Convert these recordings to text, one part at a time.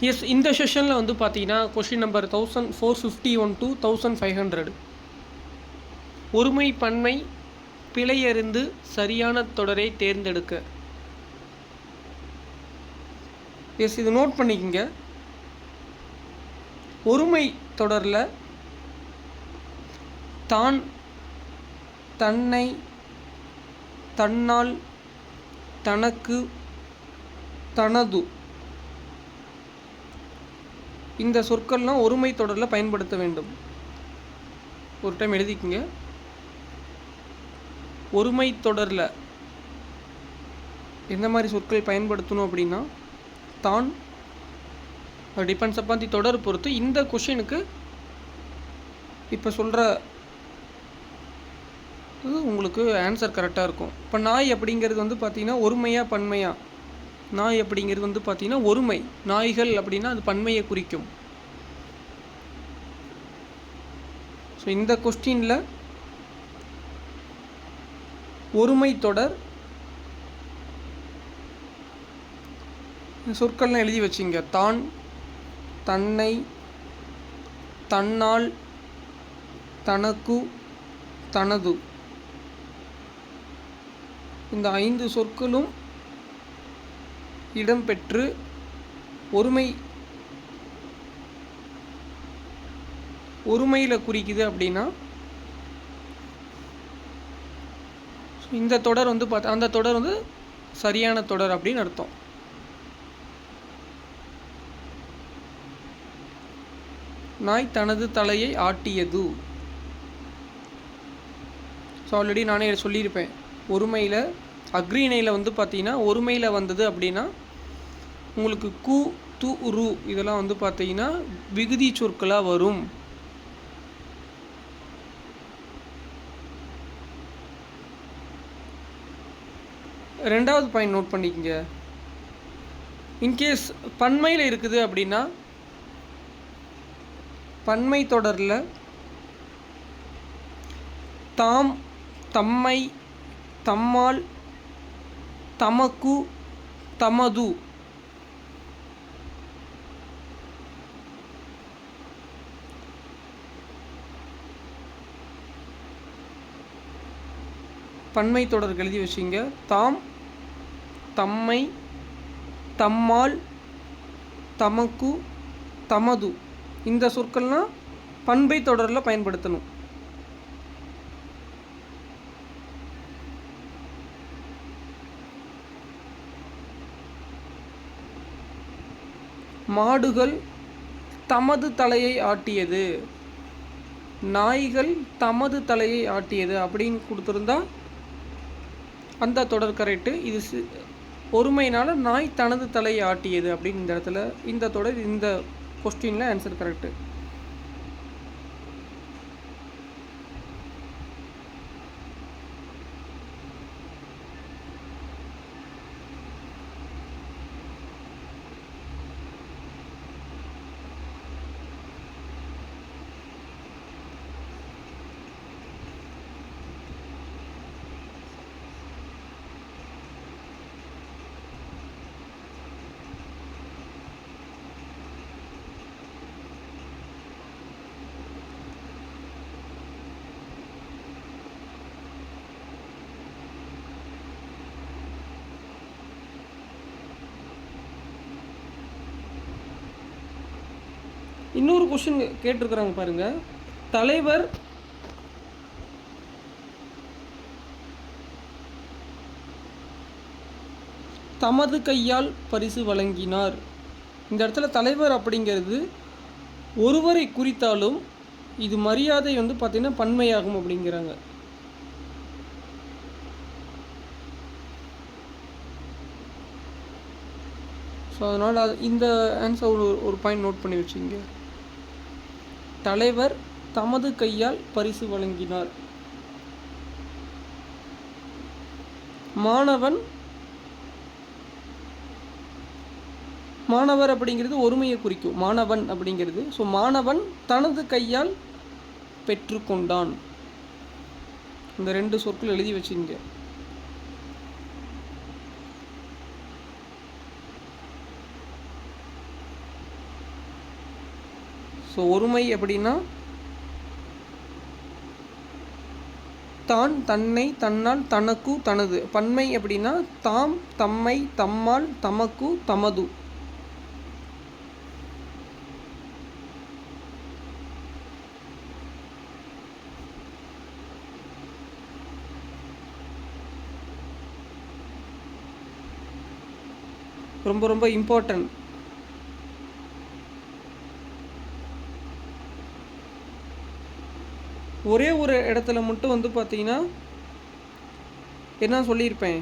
S, இந்த செஷனில் வந்து பார்த்தீங்கன்னா கொஷின் நம்பர் 1451 to 1500. ஒருமை பன்மை பிழையறிந்து சரியான தொடரை தேர்ந்தெடுக்க. எஸ், இது நோட் பண்ணிக்கங்க. ஒருமை தொடரில் தான், தன்னை, தன்னால், தனக்கு, தனது இந்த சொற்கள்லாம் ஒருமை தொடரில் பயன்படுத்த வேண்டும். ஒரு டைம் எழுதிக்கங்க. ஒருமை தொடரில் எந்த மாதிரி சொற்கள் பயன்படுத்தணும் அப்படின்னா, தான், டிபெண்ட்ஸ் அப்பான் தி தொடர் பொறுத்து இந்த கொஷினுக்கு இப்போ சொல்கிற உங்களுக்கு ஆன்சர் கரெக்டாக இருக்கும். இப்போ நாய் அப்படிங்கிறது வந்து பார்த்திங்கன்னா ஒருமையா பன்மையா? நாய் அப்படிங்கிறது வந்து பார்த்திங்கன்னா ஒருமை. நாய்கள் அப்படின்னா அது பன்மையை குறிக்கும். ஸோ இந்த கொஸ்டினில் ஒருமை தொடர் சொற்கள்லாம் எழுதி வச்சிங்க. தான், தன்னை, தன்னால், தனக்கு, தனது இந்த 5 சொற்களும் இடம்பெற்று ஒருமையில் குறிக்குது அப்படின்னா இந்த தொடர் வந்து அந்த தொடர் வந்து சரியான தொடர் அப்படின்னு அர்த்தம். நாய் தனது தலையை ஆட்டியது. ஸோ ஆல்ரெடி நானே சொல்லியிருப்பேன். ஒருமையில் அக்ரிணையில் வந்து பார்த்தீங்கன்னா ஒருமையில் வந்தது அப்படின்னா உங்களுக்கு கு, து, ரு இதெல்லாம் வந்து பார்த்தீங்கன்னா விகுதி சொற்களாக வரும். ரெண்டாவது பாயிண்ட் நோட் பண்ணிக்கங்க. இன்கேஸ் பன்மையில் இருக்குது அப்படின்னா பன்மை தொடரில் தாம், தம்மை, தம்மால், தமக்கு, தமது பன்மை தொடர் எழுதி வச்சிங்க. தாம், தம்மை, தம்மால், தமக்கு, தமது இந்த சொற்கள்லாம் பன்மை தொடரில் பயன்படுத்தணும். மாடுகள் தமது தலையை ஆட்டியது, நாய்கள் தமது தலையை ஆட்டியது அப்படின்னு கொடுத்துருந்தா அந்த தொடர் கரெக்டு. இது ஒருமையினால் நாய் தனது தலையை ஆட்டியது அப்படின்னு இந்த இடத்துல இந்த தொடர் இந்த கொஸ்டினில் ஆன்சர் கரெக்டு. இன்னொரு கொஸ்டின் கேட்டிருக்கிறாங்க பாருங்க. தலைவர் தமது கையால் பரிசு வழங்கினார். இந்த இடத்துல தலைவர் அப்படிங்கிறது ஒருவரை குறித்தாலும் இது மரியாதை வந்து பார்த்தீங்கன்னா பன்மையாகும் அப்படிங்கிறாங்க. ஸோ அதனால் இந்த ஆன்சர் ஒரு பாயிண்ட் நோட் பண்ணி வச்சுங்க. தலைவர் தமது கையால் பரிசு வழங்கினார். மாணவர் அப்படிங்கிறது ஒருமையை குறிக்கும். மாணவன் அப்படிங்கிறது. ஸோ மாணவன் தனது கையால் பெற்றுக்கொண்டான். இந்த 2 சொற்கள் எழுதி வச்சுங்க. ஸோ ஒருமை அப்படின்னா தான், தன்னை, தன்னால், தனக்கு, தனது. பன்மை அப்படின்னா தாம், தம்மை, தம்மால், தமக்கு, தமது. ரொம்ப ரொம்ப இம்பார்ட்டன்ட். ஒரே ஒரு இடத்துல மட்டும் வந்து பார்த்தீங்கன்னா என்ன சொல்லியிருப்பேன்,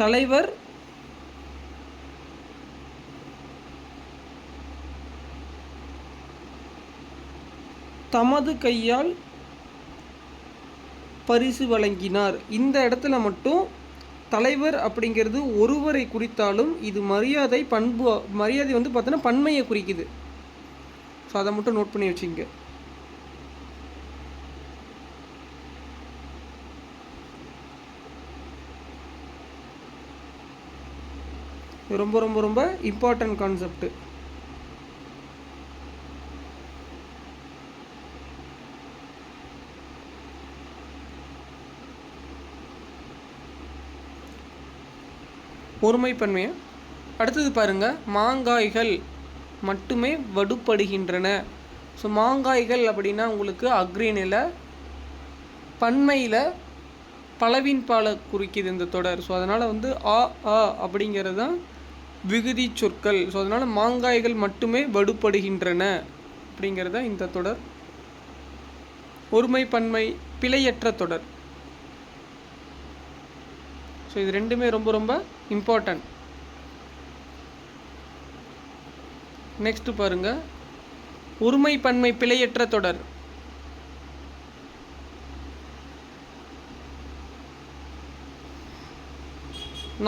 தலைவர் தமது கையால் பரிசு வழங்கினார். இந்த இடத்துல மட்டும் தலைவர் அப்படிங்கிறது ஒருவரை குறித்தாலும் இது மரியாதை பண்பு, மரியாதை வந்து பார்த்தோன்னா பன்மையை குறிக்குது. ஸோ அதை மட்டும் நோட் பண்ணி வச்சுங்க. ரொம்ப ரொம்ப ரொம்ப இம்பார்ட்டன்ட் கான்செப்ட். ஒருமைப்பன்மையை அடுத்தது பாருங்கள், மாங்காய்கள் மட்டுமே வடுப்படுகின்றன. ஸோ மாங்காய்கள் அப்படின்னா உங்களுக்கு அக்ரிணில் பன்மையில் பலவின் பாலை குறிக்குது இந்த தொடர். ஸோ அதனால் வந்து ஆ ஆ அப்படிங்கிறது தான் விகுதி சொற்கள். ஸோ அதனால் மாங்காய்கள் மட்டுமே வடுப்படுகின்றன அப்படிங்கிறத இந்த தொடர் ஒருமை பன்மை பிழையற்ற தொடர். ஸோ இது ரெண்டுமே ரொம்ப ரொம்ப இம்பார்ட்டன்ட். நெக்ஸ்ட் பாருங்க, ஒருமை பன்மை பிழையற்ற தொடர்.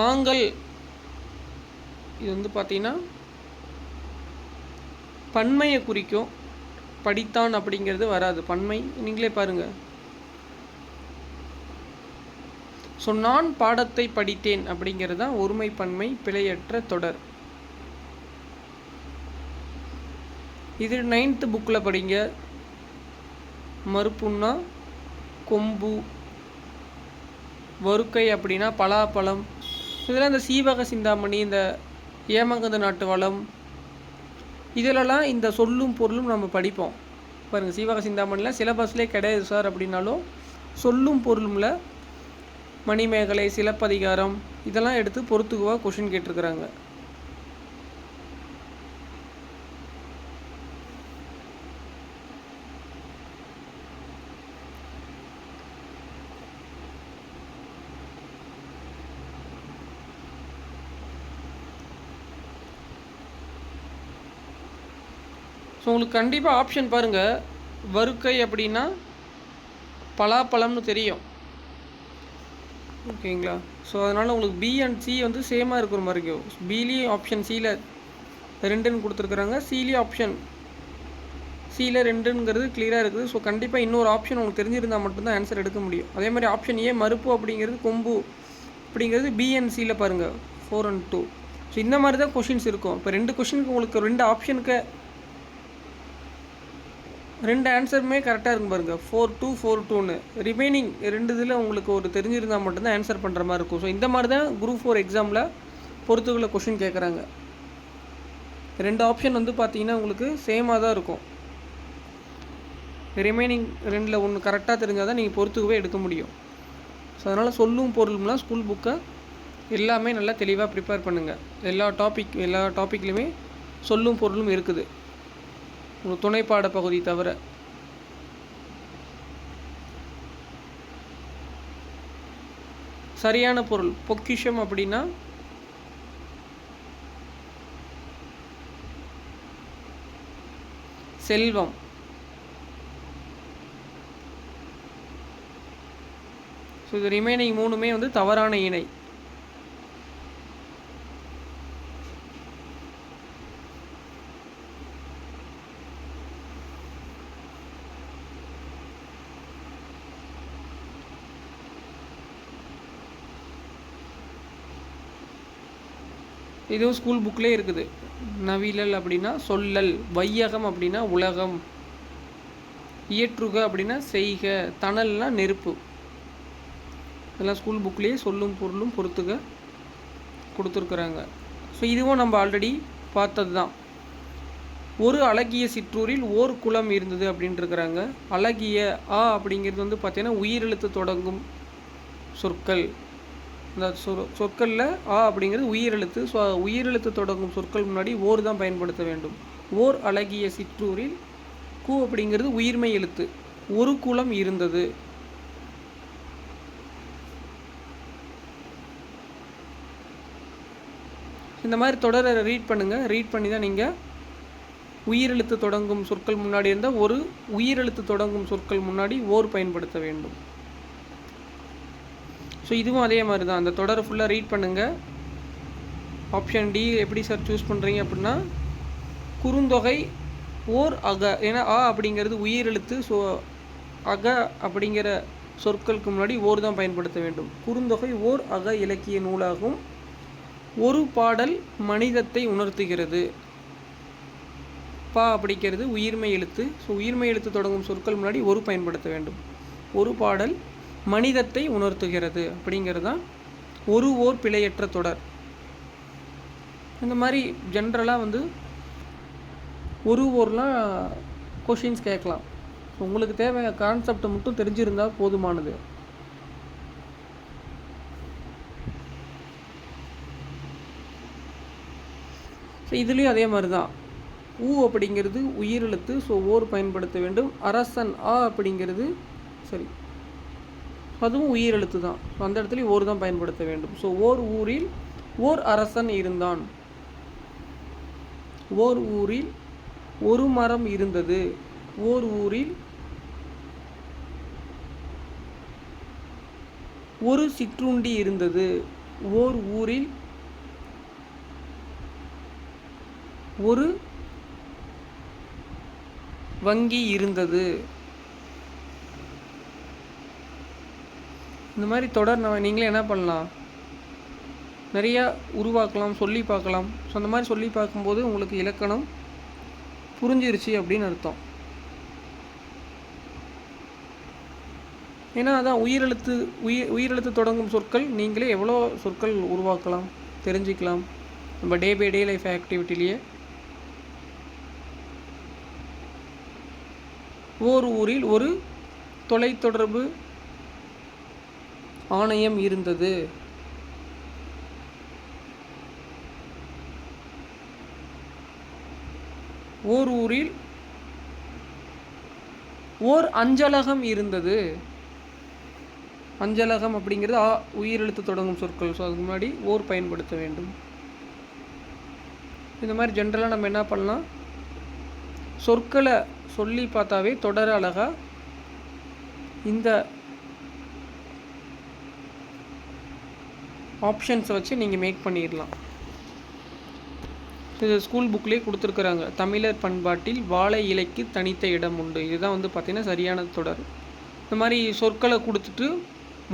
நாங்கள், இது வந்து பார்த்தீங்கன்னா பன்மையை குறிக்கும், படித்தான் அப்படிங்கிறது வராது. பன்மை நீங்களே பாருங்க. ஸோ நான் பாடத்தை படித்தேன் அப்படிங்கிறது தான் ஒருமை பன்மை பிழையற்ற தொடர். இது 9th புக்கில் படிங்க. மறுப்புன்னா கொம்பு, வருக்கை அப்படின்னா பலாப்பழம். இதெல்லாம் இந்த சீவக சிந்தாமணி, இந்த ஏமகந்த நாட்டு வளம், இதிலெல்லாம் இந்த சொல்லும் பொருளும் நம்ம படிப்போம் பாருங்கள். சீவக சிந்தாமணியில் சிலபஸ்லேயே கிடையாது சார் அப்படின்னாலும் சொல்லும் பொருளும்ல மணிமேகலை, சிலப்பதிகாரம் இதெல்லாம் எடுத்து பொறுத்துக்குவா கொஷின் கேட்டிருக்கிறாங்க. ஸோ உங்களுக்கு கண்டிப்பாக ஆப்ஷன் பாருங்கள். வருக்கை அப்படின்னா பலாப்பழம்னு தெரியும், ஓகேங்களா? ஸோ அதனால் உங்களுக்கு பி அண்ட் சி வந்து சேமாக இருக்கிற மாதிரி இருக்கும். பிலேயும் ஆப்ஷன் சியில் 2ன்னு கொடுத்துருக்குறாங்க, சிலேயும் ஆப்ஷன் சியில் 2ங்கிறது கிளியராக இருக்குது. ஸோ கண்டிப்பாக இன்னொரு ஆப்ஷன் உங்களுக்கு தெரிஞ்சிருந்தால் மட்டும்தான் ஆன்சர் எடுக்க முடியும். அதே மாதிரி ஆப்ஷன் ஏ மறுப்பு அப்படிங்கிறது கொம்பு அப்படிங்கிறது பி அண்ட் சியில் பாருங்கள் 4 and 2. ஸோ இந்த மாதிரி தான் கொஷின்ஸ் இருக்கும். இப்போ 2 கொஷினுக்கு உங்களுக்கு 2 ஆப்ஷனுக்கு 2 ஆன்சருமே கரெக்டாக இருக்கும் பாருங்கள். 4-2 4-2ன்னு ரிமைனிங் 2 இதில் உங்களுக்கு ஒரு தெரிஞ்சிருந்தால் மட்டும்தான் ஆன்சர் பண்ணுற மாதிரி இருக்கும். ஸோ இந்த மாதிரி தான் குரூப் 4 எக்ஸாமில் பொறுத்துக்குள்ள கொஷின் கேட்குறாங்க. 2 ஆப்ஷன் வந்து பார்த்தீங்கன்னா உங்களுக்கு சேமாக தான் இருக்கும். ரிமைனிங் 2ல் 1 கரெக்டாக தெரிஞ்சால் தான் நீங்கள் பொறுத்துக்கவே எடுக்க முடியும். ஸோ அதனால் சொல்லும் பொருளும்லாம் ஸ்கூல் புக்கை எல்லாமே நல்லா தெளிவாக ப்ரிப்பேர் பண்ணுங்கள். எல்லா டாப்பிக்லையுமே சொல்லும் பொருளும் இருக்குது, உங்கள் துணைப்பாட பகுதி தவிர. சரியான பொருள் பொக்கிஷம் அப்படின்னா செல்வம். ஸோ இது ரிமைனிங் 3மே வந்து தவறான இணை. இதுவும் ஸ்கூல் புக்லேயே இருக்குது. நவிழல் அப்படின்னா சொல்லல், வையகம் அப்படின்னா உலகம், இயற்றுக அப்படின்னா செய்க, தணல்னா நெருப்பு. இதெல்லாம் ஸ்கூல் புக்லேயே சொல்லும் பொருளும் பொறுத்துக கொடுத்துருக்குறாங்க. ஸோ இதுவும் நம்ம ஆல்ரெடி பார்த்தது தான். ஒரு அழகிய சிற்றூரில் ஓர் குளம் இருந்தது அப்படின்ட்டுருக்குறாங்க. அழகிய ஆ அப்படிங்கிறது வந்து பார்த்திங்கன்னா உயிரெழுத்து தொடங்கும் சொற்கள். இந்த சொற்களில் ஆ அப்படிங்கிறது உயிரெழுத்து. ஸோ உயிரெழுத்து தொடங்கும் சொற்கள் முன்னாடி ஓர் தான் பயன்படுத்த வேண்டும். ஓர் அழகிய சிற்றூரில் கு அப்படிங்கிறது உயிர்மை எழுத்து. ஒரு குளம் இருந்தது. இந்த மாதிரி தொடரை ரீட் பண்ணுங்கள். ரீட் பண்ணி தான் நீங்கள் உயிரெழுத்து தொடங்கும் சொற்கள் முன்னாடி இருந்தால் ஒரு உயிரெழுத்து தொடங்கும் சொற்கள் முன்னாடி ஓர் பயன்படுத்த வேண்டும். ஸோ இதுவும் அதே மாதிரி தான். அந்த தொடரை ஃபுல்லாக ரீட் பண்ணுங்கள். ஆப்ஷன் டி எப்படி சார் சூஸ் பண்ணுறீங்க அப்படின்னா, குறுந்தொகை ஓர் அக, ஏன்னா ஆ அப்படிங்கிறது உயிரெழுத்து. ஸோ அக அப்படிங்கிற சொற்களுக்கு முன்னாடி ஓர் தான் பயன்படுத்த வேண்டும். குறுந்தொகை ஓர் அக இலக்கிய நூலாகும். ஒரு பாடல் மனிதத்தை உணர்த்துகிறது. பா அப்படிங்கிறது உயிர்மை எழுத்து. ஸோ உயிர்மை எழுத்து தொடங்கும் சொற்கள் முன்னாடி ஒரு பயன்படுத்த வேண்டும். ஒரு பாடல் மனிதத்தை உணர்த்துகிறது அப்படிங்கிறது தான் ஒரு ஓர் பிழையற்ற தொடர். இந்த மாதிரி ஜென்ரலாக வந்து ஒரு ஓர்லாம் கொஷின்ஸ் கேட்கலாம். உங்களுக்கு தேவை கான்செப்டை மட்டும் தெரிஞ்சிருந்தால் போதுமானது. ஸோ இதுலேயும் அதே மாதிரி தான். ஊ அப்படிங்கிறது உயிரெழுத்து. ஸோ ஓர் பயன்படுத்த வேண்டும். அரசன் ஆ அப்படிங்கிறது சரி, அதுவும் உயிரெழுத்து தான். ஸோ அந்த இடத்துலையும் ஓர் தான் பயன்படுத்த வேண்டும். ஸோ ஓர் ஊரில் ஓர் அரசன் இருந்தான். ஓர் ஊரில் ஒரு மரம் இருந்தது. ஓர் ஊரில் ஒரு சிற்றுண்டி இருந்தது. ஓர் ஊரில் ஒரு வங்கி இருந்தது. இந்த மாதிரி தொடர் நீங்களே என்ன பண்ணலாம், நிறையா உருவாக்கலாம், சொல்லி பார்க்கலாம். ஸோ அந்த மாதிரி சொல்லி பார்க்கும்போது உங்களுக்கு இலக்கணம் புரிஞ்சிருச்சு அப்படின்னு அர்த்தம். ஏன்னா அதான் உயிரெழுத்து தொடங்கும் சொற்கள் நீங்களே எவ்வளோ சொற்கள் உருவாக்கலாம், தெரிஞ்சுக்கலாம் நம்ம டே பை டே லைஃப் ஆக்டிவிட்டிலேயே. ஓர் ஊரில் ஒரு தொலைத்தொடர்பு ஆணையம் இருந்தது. ஓர் ஊரில் ஓர் அஞ்சலகம் இருந்தது. அஞ்சலகம் அப்படிங்கிறது உயிரெழுத்து தொடங்கும் சொற்கள். ஸோ அதுக்கு முன்னாடி ஓர் பயன்படுத்த வேண்டும். இந்த மாதிரி ஜென்ரலாக நம்ம என்ன பண்ணலாம், சொற்களை சொல்லி பார்த்தாவே தொடர அழகாக இந்த ஆப்ஷன்ஸை வச்சு நீங்கள் மேக் பண்ணிடலாம். இது ஸ்கூல் புக்லேயே கொடுத்துருக்குறாங்க. தமிழர் பண்பாட்டில் வாழை இலைக்கு தனித்த இடம் உண்டு. இதுதான் வந்து பார்த்திங்கன்னா சரியான தொடர். இந்த மாதிரி சொற்களை கொடுத்துட்டு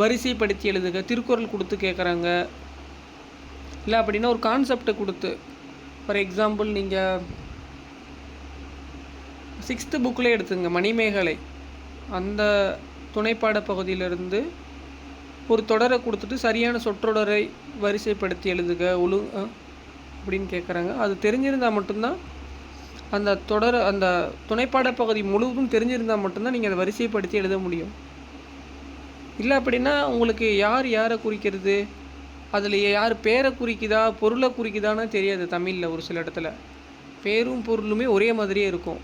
வரிசைப்படுத்தி எழுதுக. திருக்குறள் கொடுத்து கேட்குறாங்க. இல்லை அப்படின்னா ஒரு கான்செப்டை கொடுத்து, ஃபார் எக்ஸாம்பிள் நீங்கள் 6th புக்கில் எடுத்துங்க, மணிமேகலை, அந்த துணைப்பாட பகுதியிலிருந்து ஒரு தொடரை கொடுத்துட்டு சரியான சொற்றொடரை வரிசைப்படுத்தி எழுதுக அப்படின்னு கேட்குறாங்க. அது தெரிஞ்சிருந்தால் மட்டும்தான் அந்த தொடர், அந்த துணைப்பாட பகுதி முழுவதும் தெரிஞ்சிருந்தால் மட்டும்தான் நீங்கள் அதை வரிசைப்படுத்தி எழுத முடியும். இல்லை அப்படின்னா உங்களுக்கு யார் யாரை குறிக்கிறது, அதில் யார் பேரை குறிக்குதா பொருளை குறிக்குதான்னு தெரியாது. தமிழில் ஒரு சில இடத்துல பேரும் பொருளுமே ஒரே மாதிரியே இருக்கும்.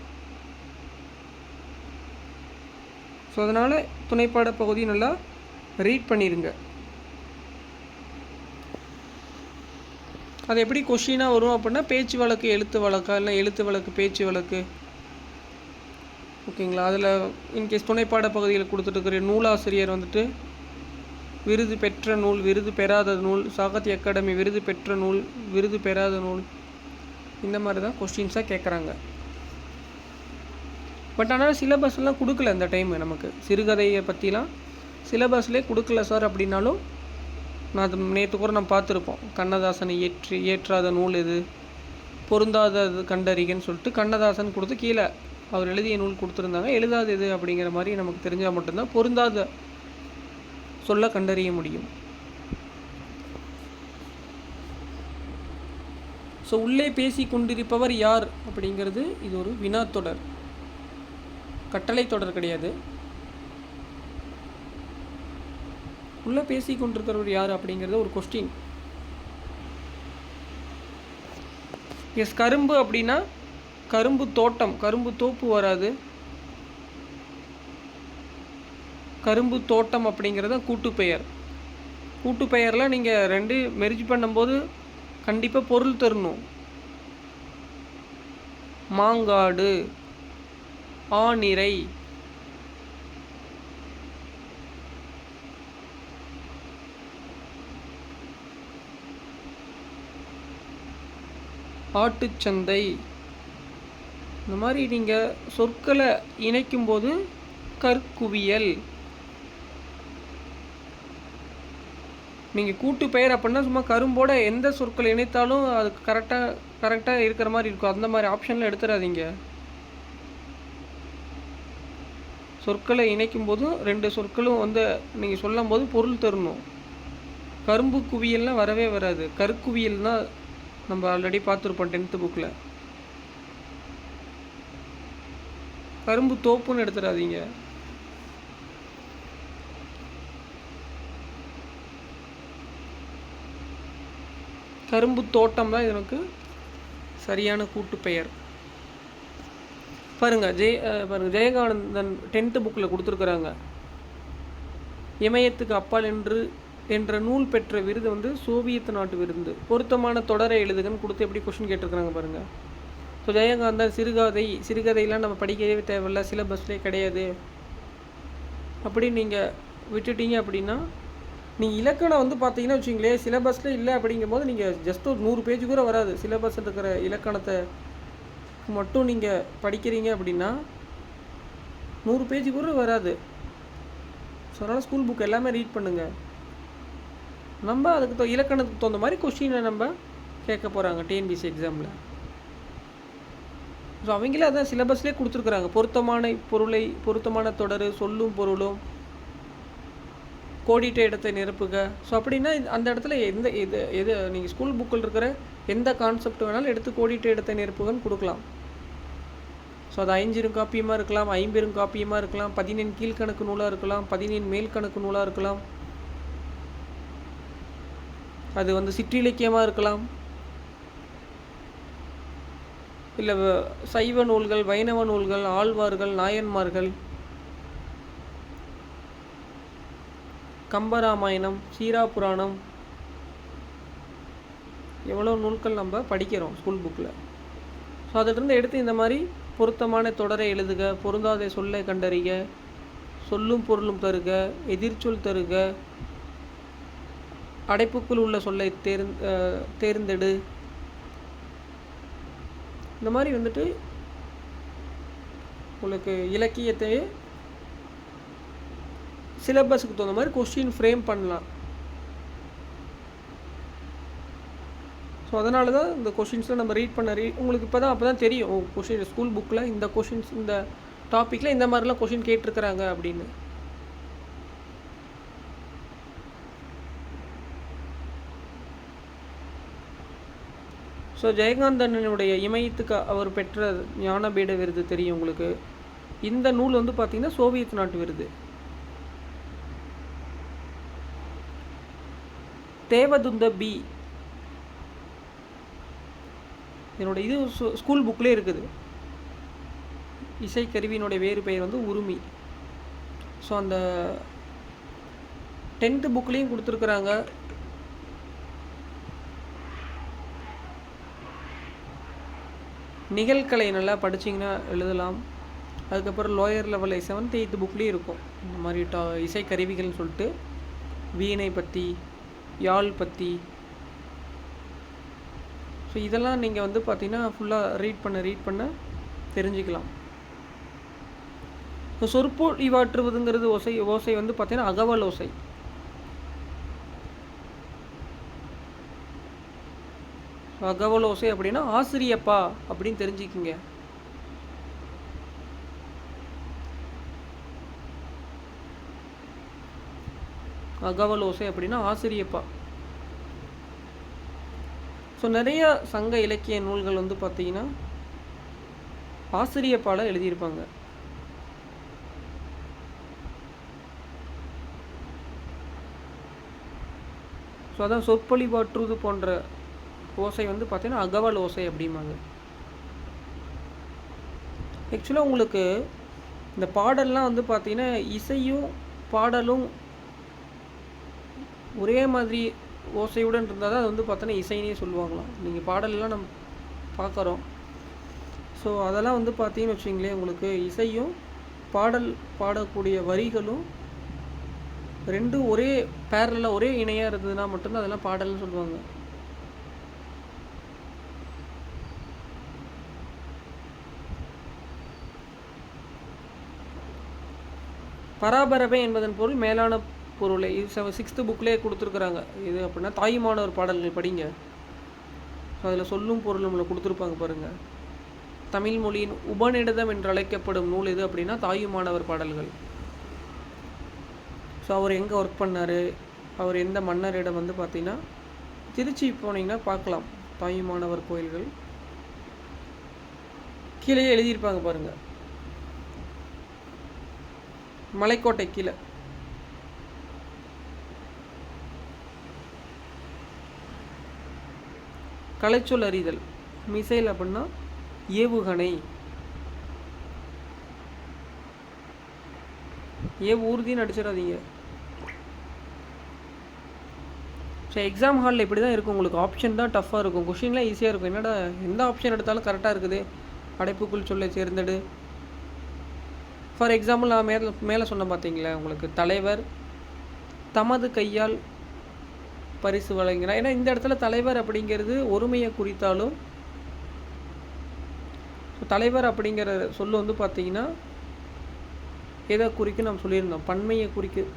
ஸோ அதனால் துணைப்பாட பகுதி நல்லா ரீட் பண்ணிடுங்க. அது எப்படி கொஷினாக வரும் அப்படின்னா, பேச்சு வழக்கு எழுத்து வழக்கா, இல்லை எழுத்து வழக்கு பேச்சு வழக்கு, ஓகேங்களா. அதில் இன்கேஸ் துணைப்பாட பகுதியில் கொடுத்துட்டுருக்கிற நூலாசிரியர் வந்துட்டு விருது பெற்ற நூல், விருது பெறாத நூல், சாகித்ய அகாடமி விருது பெற்ற நூல், விருது பெறாத நூல், இந்த மாதிரி தான் கொஸ்டின்ஸாக கேட்குறாங்க. பட் ஆனால் சிலபஸ்லாம் கொடுக்கல இந்த டைம். நமக்கு சிறுகதையை பற்றிலாம் சிலபஸ்லேயே கொடுக்கல சார் அப்படின்னாலும் நான் அது நேற்று கூட நம்ம பார்த்துருப்போம். கண்ணதாசனை ஏற்றாத நூல் எது, பொருந்தாதது கண்டறிகன்னு சொல்லிட்டு கண்ணதாசன் கொடுத்து கீழே அவர் எழுதிய நூல் கொடுத்துருந்தாங்க. எழுதாது எது அப்படிங்கிற மாதிரி நமக்கு தெரிஞ்சால் மட்டும்தான் பொருந்தாத சொல்ல கண்டறிய முடியும். ஸோ உள்ளே பேசி கொண்டிருப்பவர் யார் அப்படிங்கிறது இது ஒரு வினாத்தொடர், கட்டளை தொடர் கிடையாது. உள்ளே பேசி கொண்டிருக்கிறவர் யார் அப்படிங்கிறது ஒரு கொஸ்டின். எஸ், கரும்பு அப்படின்னா கரும்பு தோட்டம், கரும்பு தோப்பு வராது. கரும்பு தோட்டம் அப்படிங்கிறது கூட்டுப்பெயர். கூட்டுப்பெயரில் நீங்கள் ரெண்டு மெர்ஜ் பண்ணும்போது கண்டிப்பாக பொருள் தரணும். மாங்காடு, ஆனிரை, ஆட்டுச்சந்தை, இந்த மாதிரி நீங்கள் சொற்களை இணைக்கும்போது கற்குவியல். நீங்கள் கூட்டு பெயர் அப்படின்னா சும்மா கரும்போட எந்த சொற்களை இணைத்தாலும் அது கரெக்டாக இருக்கிற மாதிரி இருக்கும். அந்த மாதிரி ஆப்ஷனில் எடுத்துடாதீங்க. சொற்களை இணைக்கும் போது ரெண்டு சொற்களும் வந்து நீங்கள் சொல்லும் போது பொருள் தரணும். கரும்பு குவியல்னால் வரவே வராது. கற்குவியல்னால் நம்ம ஆல்ரெடி பார்த்துருப்போம் 10th புக்கில். கரும்பு தோப்புன்னு எடுத்துடாதீங்க. கரும்பு தோட்டம் தான் இதற்கு சரியான கூட்டு பெயர். பாருங்கள் ஜெயகானந்தன் 10th புக்கில் கொடுத்துருக்குறாங்க. இமயத்துக்கு அப்பால் என்ற நூல் பெற்ற விருது வந்து சோவியத் நாட்டு விருது. பொருத்தமான தொடரை எழுதுகன்னு கொடுத்து எப்படி கொஸ்டின் கேட்டிருக்கிறாங்க பாருங்கள். ஸோ ஜெயகாந்தன் சிறுகதையெல்லாம் நம்ம படிக்கவே தேவையில்ல, சிலபஸ்லேயே கிடையாது அப்படின்னு நீங்கள் விட்டுட்டீங்க அப்படின்னா, நீங்கள் இலக்கணம் வந்து பார்த்தீங்கன்னா வச்சுங்களேன், சிலபஸில் இல்லை அப்படிங்கும்போது நீங்கள் ஜஸ்ட் ஒரு 100 பேஜ் கூட வராது. சிலபஸில் இருக்கிற இலக்கணத்தை மட்டும் நீங்கள் படிக்கிறீங்க அப்படின்னா 100 பேஜ் கூட வராது. ஸோ அதனால் ஸ்கூல் புக் எல்லாமே ரீட் பண்ணுங்கள். நம்ம அதுக்கு இலக்கணத்துக்கு தகுந்த மாதிரி கொஸ்டினை நம்ம கேட்க போகிறாங்க டிஎன்பிசி எக்ஸாமில். ஸோ அவங்களே அதான் சிலபஸ்லேயே கொடுத்துருக்குறாங்க. பொருத்தமான தொடர், சொல்லும் பொருளும், கோடிட்ட இடத்தை நிரப்புக. ஸோ அப்படின்னா அந்த இடத்துல எது நீங்கள் ஸ்கூல் புக்கில் இருக்கிற எந்த கான்செப்ட் வேணாலும் எடுத்து கோடிட்ட இடத்தை நிரப்புகன்னு கொடுக்கலாம். ஸோ அது 5 காப்பியமாக இருக்கலாம், 50 காப்பியமாக இருக்கலாம், 15 கீழ்கணக்கு நூலாக இருக்கலாம், 15 மேல் கணக்கு நூலாக இருக்கலாம், அது வந்து சிற்றிலக்கியமாக இருக்கலாம், இல்லை சைவ நூல்கள், வைணவ நூல்கள், ஆழ்வார்கள், நாயன்மார்கள், கம்பராமாயணம், சீராபுராணம், எவ்வளோ நூல்கள் நம்ம படிக்கிறோம் ஸ்கூல் புக்கில். ஸோ அதிலிருந்து எடுத்து இந்த மாதிரி பொருத்தமான தொடரை எழுதுக, பொருந்தாத சொல்லை கண்டறிக, சொல்லும் பொருளும் தருக, எதிர்ச்சொல் தருக, அடைப்புக்குள் உள்ள சொல்லை தேர்ந்தெடு. இந்த மாதிரி வந்துட்டு உங்களுக்கு இலக்கியத்தையே சிலபஸுக்கு தகுந்த மாதிரி கொஸ்டின் ஃப்ரேம் பண்ணலாம். ஸோ அதனால தான் இந்த கொஷின்ஸில் நம்ம ரீட் பண்ண உங்களுக்கு அப்போ தான் தெரியும் கொஷின் ஸ்கூல் புக்கில் இந்த கொஷின்ஸ் இந்த டாப்பிக்கில் இந்த மாதிரிலாம் கொஷின் கேட்டிருக்கிறாங்க அப்படின்னு. ஸோ ஜெயகாந்தனுடைய இமயத்துக்கு அவர் பெற்ற ஞானபீட விருது தெரியும் உங்களுக்கு. இந்த நூல் வந்து பார்த்திங்கன்னா சோவியத் நாட்டு விருது. தேவதுந்த பி என்னோட இது ஸ்கூல் புக்லேயே இருக்குது. இசைக்கருவியினுடைய வேறு பெயர் வந்து உருமி. ஸோ அந்த 10th புக்லேயும் கொடுத்துருக்குறாங்க. நிகழ்கலை நல்லா படிச்சிங்கன்னா எழுதலாம். அதுக்கப்புறம் லோயர் லெவல் 7th 8th புக்லேயும் இருக்கும் இந்த மாதிரி இசைக்கருவிகள்னு சொல்லிட்டு வீணை பற்றி, யாழ் பற்றி. ஸோ இதெல்லாம் நீங்கள் வந்து பார்த்தீங்கன்னா ஃபுல்லாக ரீட் பண்ண தெரிஞ்சுக்கலாம். ஸோ சொற்பொழிவாற்றுவதுங்கிறது ஓசை வந்து பார்த்தீங்கன்னா அகவல் ஓசை. அகவல் ஓசை அப்படின்னா ஆசிரியப்பா அப்படின்னு தெரிஞ்சுக்கிங்க. அகவல் ஓசை அப்படின்னா ஆசிரியப்பா. ஸோ நிறைய சங்க இலக்கிய நூல்கள் வந்து பார்த்தீங்கன்னா ஆசிரியப்பால எழுதியிருப்பாங்க. ஸோ அதான் சொற்பொழிவாற்றுவது போன்ற ஓசை வந்து பார்த்தீங்கன்னா அகவல் ஓசை அப்படிம்பாங்க. ஆக்சுவலாக உங்களுக்கு இந்த பாடல்லாம் வந்து பார்த்தீங்கன்னா இசையும் பாடலும் ஒரே மாதிரி ஓசையுடன் இருந்தால் தான் அது வந்து பார்த்தோன்னா இசைனே சொல்லுவாங்களாம். நீங்கள் பாடலெலாம் நம்ம பார்க்குறோம். ஸோ அதெல்லாம் வந்து பார்த்தீங்கன்னு வச்சிங்களேன், உங்களுக்கு இசையும் பாடல் பாடக்கூடிய வரிகளும் ரெண்டும் ஒரே பேரலாக ஒரே இணையாக இருந்ததுன்னா மட்டும்தான் அதெல்லாம் பாடல்னு சொல்லுவாங்க. பராபரவே என்பதன் பொருள் மேலான பொருளை. இது 6th புக்லேயே கொடுத்துருக்குறாங்க. இது அப்படின்னா தாயுமானவர் பாடல்கள் படிங்க. ஸோ அதில் சொல்லும் பொருள் நம்மளை கொடுத்துருப்பாங்க பாருங்கள். தமிழ் மொழியின் உபநிடதம் என்று அழைக்கப்படும் நூல் எது அப்படின்னா தாயுமானவர் பாடல்கள். ஸோ அவர் எங்கே ஒர்க் பண்ணார், அவர் எந்த மன்னரிடம் வந்து பார்த்தீங்கன்னா திருச்சி போனீங்கன்னா பார்க்கலாம் தாயுமானவர் கோயில்கள். கீழே எழுதியிருப்பாங்க பாருங்கள், மலைக்கோட்டை கீழே. கலைச்சொல் அறிதல். மிசைல் அப்படின்னா ஏவுகணை. ஊர்தின்னு அடிச்சிடாதீங்க. ஸோ எக்ஸாம் ஹாலில் இப்படி தான் இருக்கும். உங்களுக்கு ஆப்ஷன் தான் டஃப்பாக இருக்கும், கொஷின்லாம் ஈஸியாக இருக்கும். என்னடா எந்த ஆப்ஷன் எடுத்தாலும் கரெக்டாக இருக்குது, அடைப்புக்குள் சொல்லை சேர்ந்தது. ஃபார் எக்ஸாம்பிள் நான் மேலே சொன்ன பார்த்தீங்களா, உங்களுக்கு தலைவர் தமது கையால் பரிசு வழங்கினார். ஏன்னா இந்த இடத்துல தலைவர் அப்படிங்கிறது ஒருமையை குறித்தாலும் தலைவர் அப்படிங்கிற சொல்லு வந்து பார்த்தீங்கன்னா எதை குறிக்க நம்ம சொல்லியிருந்தோம், பன்மையை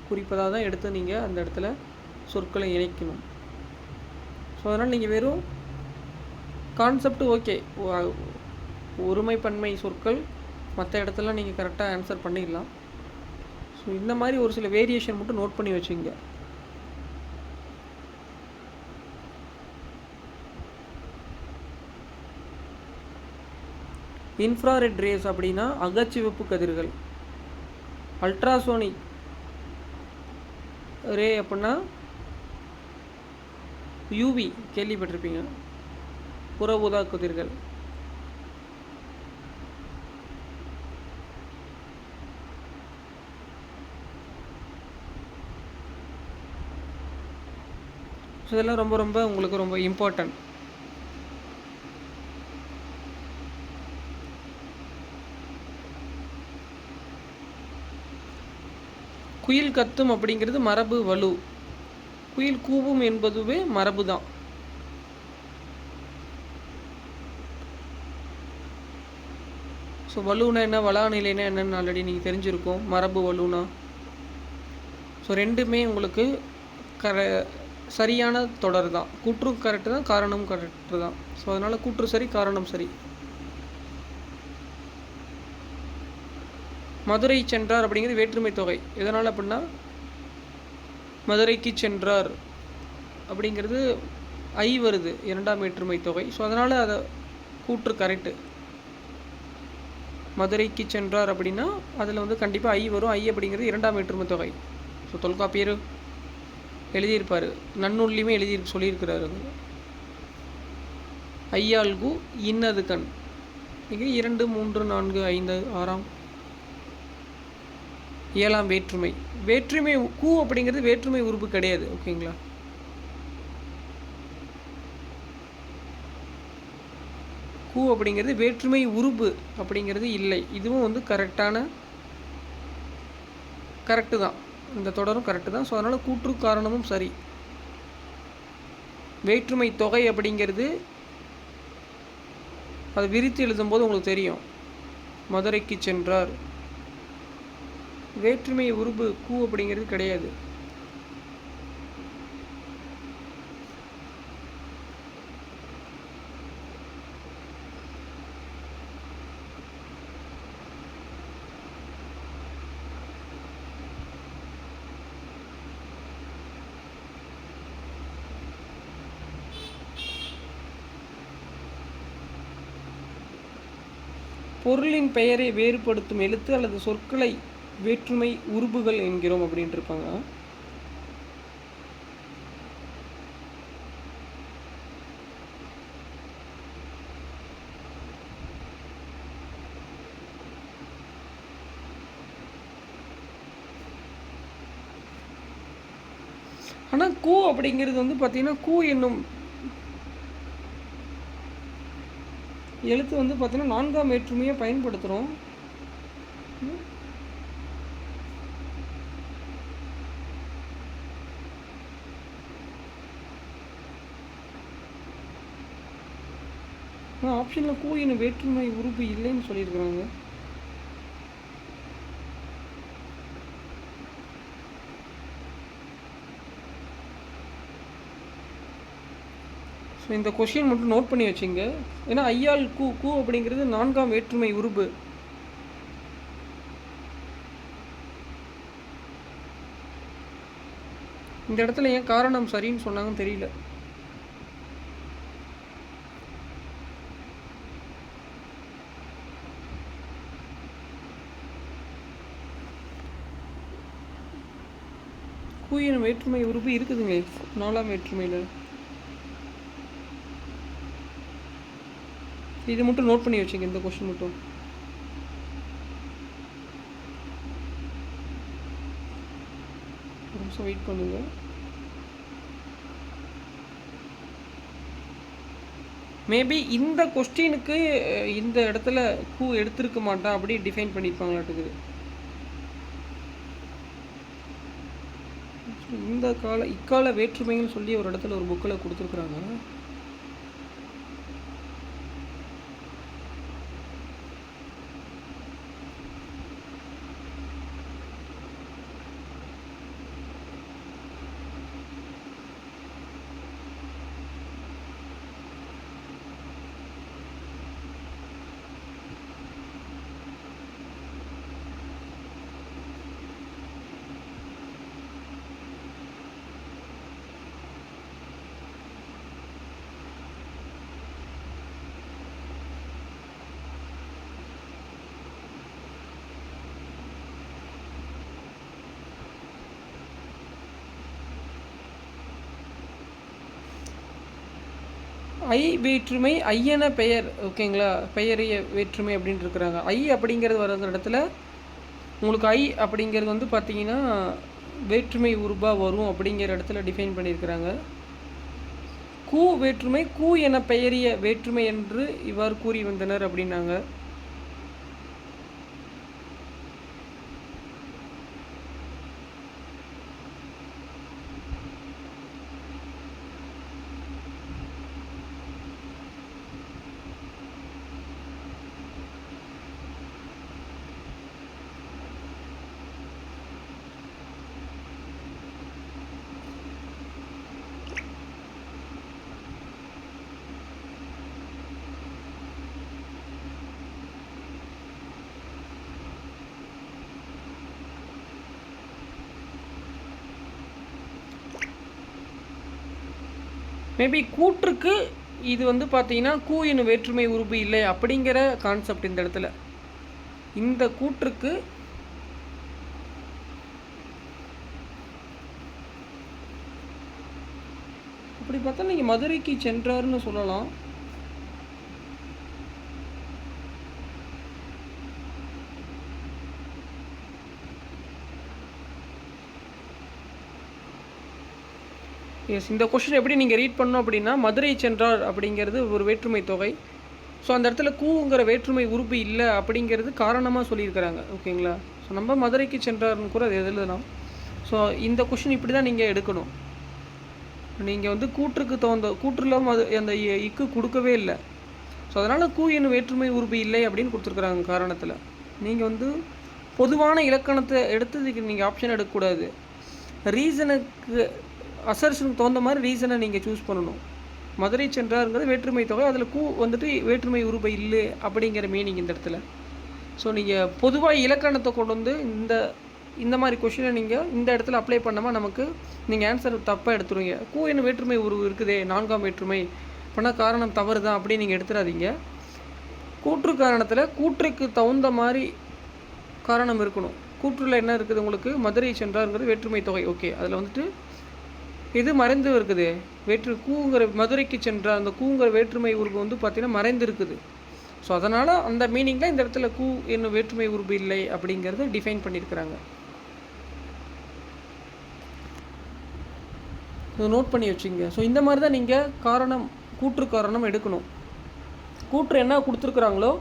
குறிப்பதாக தான் எடுத்து நீங்கள் அந்த இடத்துல சொற்களை இணைக்கணும். ஸோ அதனால் நீங்கள் வெறும் கான்செப்ட் ஓகே, ஒருமை பன்மை சொற்கள் மற்ற இடத்துல நீங்கள் கரெக்டாக ஆன்சர் பண்ணிடலாம். ஸோ இந்த மாதிரி ஒரு சில வேரியேஷன் மட்டும் நோட் பண்ணி வச்சுங்க. இன்ஃப்ராரெட் ரேஸ் அப்படின்னா அகச்சிவப்பு கதிர்கள். அல்ட்ராசோனிக் ரே அப்படின்னா யூவி கேள்விப்பட்டிருப்பீங்க, புற ஊதா கதிர்கள். இதெல்லாம் ரொம்ப ரொம்ப உங்களுக்கு ரொம்ப இம்பார்ட்டன்ட். குயில் கத்தும் அப்படிங்கிறது மரபு வலு. குயில் கூவும் என்பதுவே மரபு தான். ஸோ வலுனா என்ன, வளா நிலைனா என்னன்னு ஆல்ரெடி நீங்கள் தெரிஞ்சிருக்கோம். மரபு வலுனா ஸோ ரெண்டுமே உங்களுக்கு சரியான தொடர் தான். கூற்றும் கரெக்டு தான், காரணமும் கரெக்டு தான். ஸோ அதனால் கூற்று சரி, காரணம் சரி. மதுரை சென்றார் அப்படிங்கிறது வேற்றுமை தொகை. எதனால் அப்படின்னா மதுரைக்கு சென்றார் அப்படிங்கிறது ஐ வருது, 2ஆம் வேற்றுமை தொகை. ஸோ அதனால் அதை கூற்று கரெக்டு. மதுரைக்கு சென்றார் அப்படின்னா அதில் வந்து கண்டிப்பாக ஐ வரும். ஐ அப்படிங்கிறது 2ஆம் வேற்றுமை தொகை. ஸோ தொல்காப்பியர் எழுதியிருப்பார், நன்னூல்லையுமே சொல்லியிருக்கிறாரு. ஐயாள்கு இன்னது கண். இங்கே 2, 3, 4, 5, 6ஆம் 7ஆம் வேற்றுமை. வேற்றுமை கூ அப்படிங்கிறது வேற்றுமை உறுப்பு கிடையாது. ஓகேங்களா? கூ அப்படிங்கிறது வேற்றுமை உறுப்பு அப்படிங்கிறது இல்லை. இதுவும் வந்து கரெக்டு தான். இந்த தொடரும் கரெக்டு தான். ஸோ அதனால் கூற்று காரணமும் சரி. வேற்றுமை தொகை அப்படிங்கிறது அதை விரித்து எழுதும்போது உங்களுக்கு தெரியும். மதுரைக்கு சென்றார், வேற்றுமை உருபு கூ அப்படிங்கிறது கிடையாது. பொருளின் பெயரை வேறுபடுத்தும் எழுத்து அல்லது சொற்களை வேற்றுமை உருபுகள் என்கிறோம் அப்படின்ட்டு இருப்பாங்க. ஆனால் கூ அப்படிங்கிறது வந்து பார்த்திங்கன்னா கூ என்னும் எழுத்து வந்து பார்த்திங்கன்னா 4ஆம் வேற்றுமையை பயன்படுத்துகிறோம். ஆப்ஷனில் கூ என்னும் வேற்றுமை உறுப்பு இல்லைன்னு சொல்லியிருக்கிறாங்க. ஸோ இந்த கொஷின் மட்டும் நோட் பண்ணி வச்சுங்க. ஏன்னா ஐயால் கூ கூ அப்படிங்கிறது 4ஆம் வேற்றுமை உறுப்பு. இந்த இடத்துல ஏன் காரணம் சரின்னு சொன்னாங்கன்னு தெரியல. கூ எனும் வேற்றுமை உறுப்பு இருக்குதுங்க 4ஆம் வேற்றுமையில். இது மட்டும் நோட் பண்ணி வச்சுங்க, இந்த கொஸ்டின் மட்டும். ஒரு நிமிஷம் வெயிட் பண்ணுங்க. மேபி இந்த கொஸ்டினுக்கு இந்த இடத்துல கூ எடுத்திருக்க மாட்டான் அப்படி டிஃபைன் பண்ணியிருப்பாங்களாட்டுக்குது. இந்த இக்கால வேற்றுமைன்னு சொல்லி ஒரு இடத்துல ஒரு புக்கில் கொடுத்துருக்குறாங்க. ஐ வேற்றுமை ஐயன பெயர், ஓகேங்களா, பெயரிய வேற்றுமை அப்படின்ட்டு இருக்கிறாங்க. ஐ அப்படிங்கிறது வர இடத்துல உங்களுக்கு ஐ அப்படிங்கிறது வந்து பார்த்திங்கன்னா வேற்றுமை உருபாக வரும் அப்படிங்கிற இடத்துல டிஃபைன் பண்ணியிருக்கிறாங்க. கூ வேற்றுமை கூ என பெயரிய வேற்றுமை என்று இவ்வாறு கூறி வந்தனர் அப்படின்னாங்க. மேபி கூற்றுக்கு இது வந்து பார்த்தீங்கன்னா கூ என்னும் வேற்றுமை உறுப்பு இல்லை அப்படிங்கிற கான்செப்ட் இந்த இடத்துல. இந்த கூற்றுக்கு அப்படி பார்த்தா நீங்கள் மதுரைக்கு சென்றார்னு சொல்லலாம். எஸ், இந்த கொஸ்டின் எப்படி நீங்கள் ரீட் பண்ணோம் அப்படின்னா, மதுரை சென்றார் அப்படிங்கிறது ஒரு வேற்றுமை தொகை. ஸோ அந்த இடத்துல கூங்கிற வேற்றுமை உறுப்பு இல்லை அப்படிங்கிறது காரணமாக சொல்லியிருக்கிறாங்க, ஓகேங்களா. ஸோ நம்ம மதுரைக்கு சென்றார்னு கூட அது எழுதலாம். ஸோ இந்த கொஸ்டின் இப்படி தான் நீங்கள் எடுக்கணும். நீங்கள் வந்து கூற்றுக்கு தகுந்த கூற்றில் அந்த இக்கு கொடுக்கவே இல்லை. ஸோ அதனால் கூ என்னும் வேற்றுமை உறுப்பு இல்லை அப்படின்னு கொடுத்துருக்குறாங்க காரணத்தில். நீங்கள் வந்து பொதுவான இலக்கணத்தை எடுத்ததுக்கு நீங்கள் ஆப்ஷன் எடுக்கக்கூடாது. ரீசனுக்கு அசர்ஷனுக்கு தகுந்த மாதிரி ரீசனை நீங்கள் சூஸ் பண்ணணும். மதுரை சென்றாருங்கிறது வேற்றுமை தொகை, அதில் கூ வந்துட்டு வேற்றுமை உருபை இல்லை அப்படிங்கிற மீனிங் இந்த இடத்துல. ஸோ நீங்கள் பொதுவாக இலக்கணத்தை கொண்டு வந்து இந்த மாதிரி கொஷினை நீங்கள் இந்த இடத்துல அப்ளை பண்ணாமல் நமக்கு நீங்கள் ஆன்சர் தப்பாக எடுத்துருவீங்க. கூ என்ன வேற்றுமை உருவு இருக்குதே 4ஆம் வேற்றுமை பண்ணால் காரணம் தவறு தான் அப்படின்னு நீங்கள் எடுத்துடாதீங்க. கூற்று காரணத்தில் கூற்றுக்கு தகுந்த மாதிரி காரணம் இருக்கணும். கூற்றில் என்ன இருக்குது உங்களுக்கு? மதுரை சென்றாருங்கிறது வேற்றுமை தொகை. ஓகே, அதில் வந்துட்டு இது மறைந்து இருக்குது. கூங்கிற மதுரைக்கு சென்றார், அந்த கூங்கிற வேற்றுமை உருவு வந்து பார்த்திங்கன்னா மறைந்து இருக்குது. ஸோ அதனால் அந்த மீனிங்கில் இந்த இடத்துல கூ என்னும் வேற்றுமை உருவு இல்லை அப்படிங்கிறத டிஃபைன் பண்ணியிருக்கிறாங்க. நோட் பண்ணி வச்சுங்க. ஸோ இந்த மாதிரி தான் நீங்கள் காரணம், கூற்று காரணம் எடுக்கணும். கூற்று என்ன கொடுத்துருக்குறாங்களோ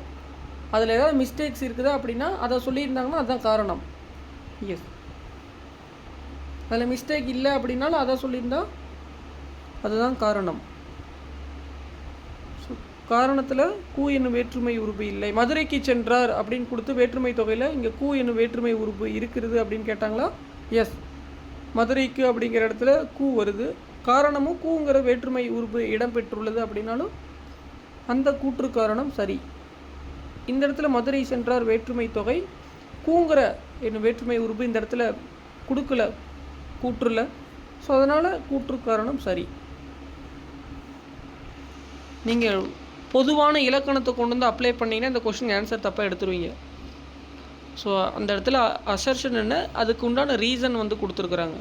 அதில் ஏதாவது மிஸ்டேக்ஸ் இருக்குதா அப்படின்னா அதை சொல்லியிருந்தாங்கன்னா அதுதான் காரணம். எஸ், அதில் மிஸ்டேக் இல்லை அப்படின்னாலும் அதை சொல்லியிருந்தா அதுதான் காரணம். ஸோ காரணத்தில் கூ என்னும் வேற்றுமை உருவு இல்லை. மதுரைக்கு சென்றார் அப்படின்னு கொடுத்து வேற்றுமை தொகையில் இங்கே கூ என்னும் வேற்றுமை உருவு இருக்கிறது அப்படின்னு கேட்டாங்களா? எஸ், மதுரைக்கு அப்படிங்கிற இடத்துல கூ வருது. காரணமும் கூங்கிற வேற்றுமை உருவு இடம்பெற்றுள்ளது அப்படின்னாலும் அந்த கூற்று காரணம் சரி. இந்த இடத்துல மதுரை சென்றார் வேற்றுமை தொகை, கூங்கிற என்னும் வேற்றுமை உருவு இந்த இடத்துல கொடுக்கல கூற்றுல. ஸோ அதனால் கூற்று காரணம் சரி. நீங்கள் பொதுவான இலக்கணத்தை கொண்டு வந்து அப்ளை பண்ணிங்கன்னா இந்த கொஸ்டின் ஆன்சர் தப்பாக எடுத்துருவீங்க. ஸோ அந்த இடத்துல அசர்ஷன் என்ன, அதுக்கு உண்டான ரீசன் வந்து கொடுத்துருக்குறாங்க.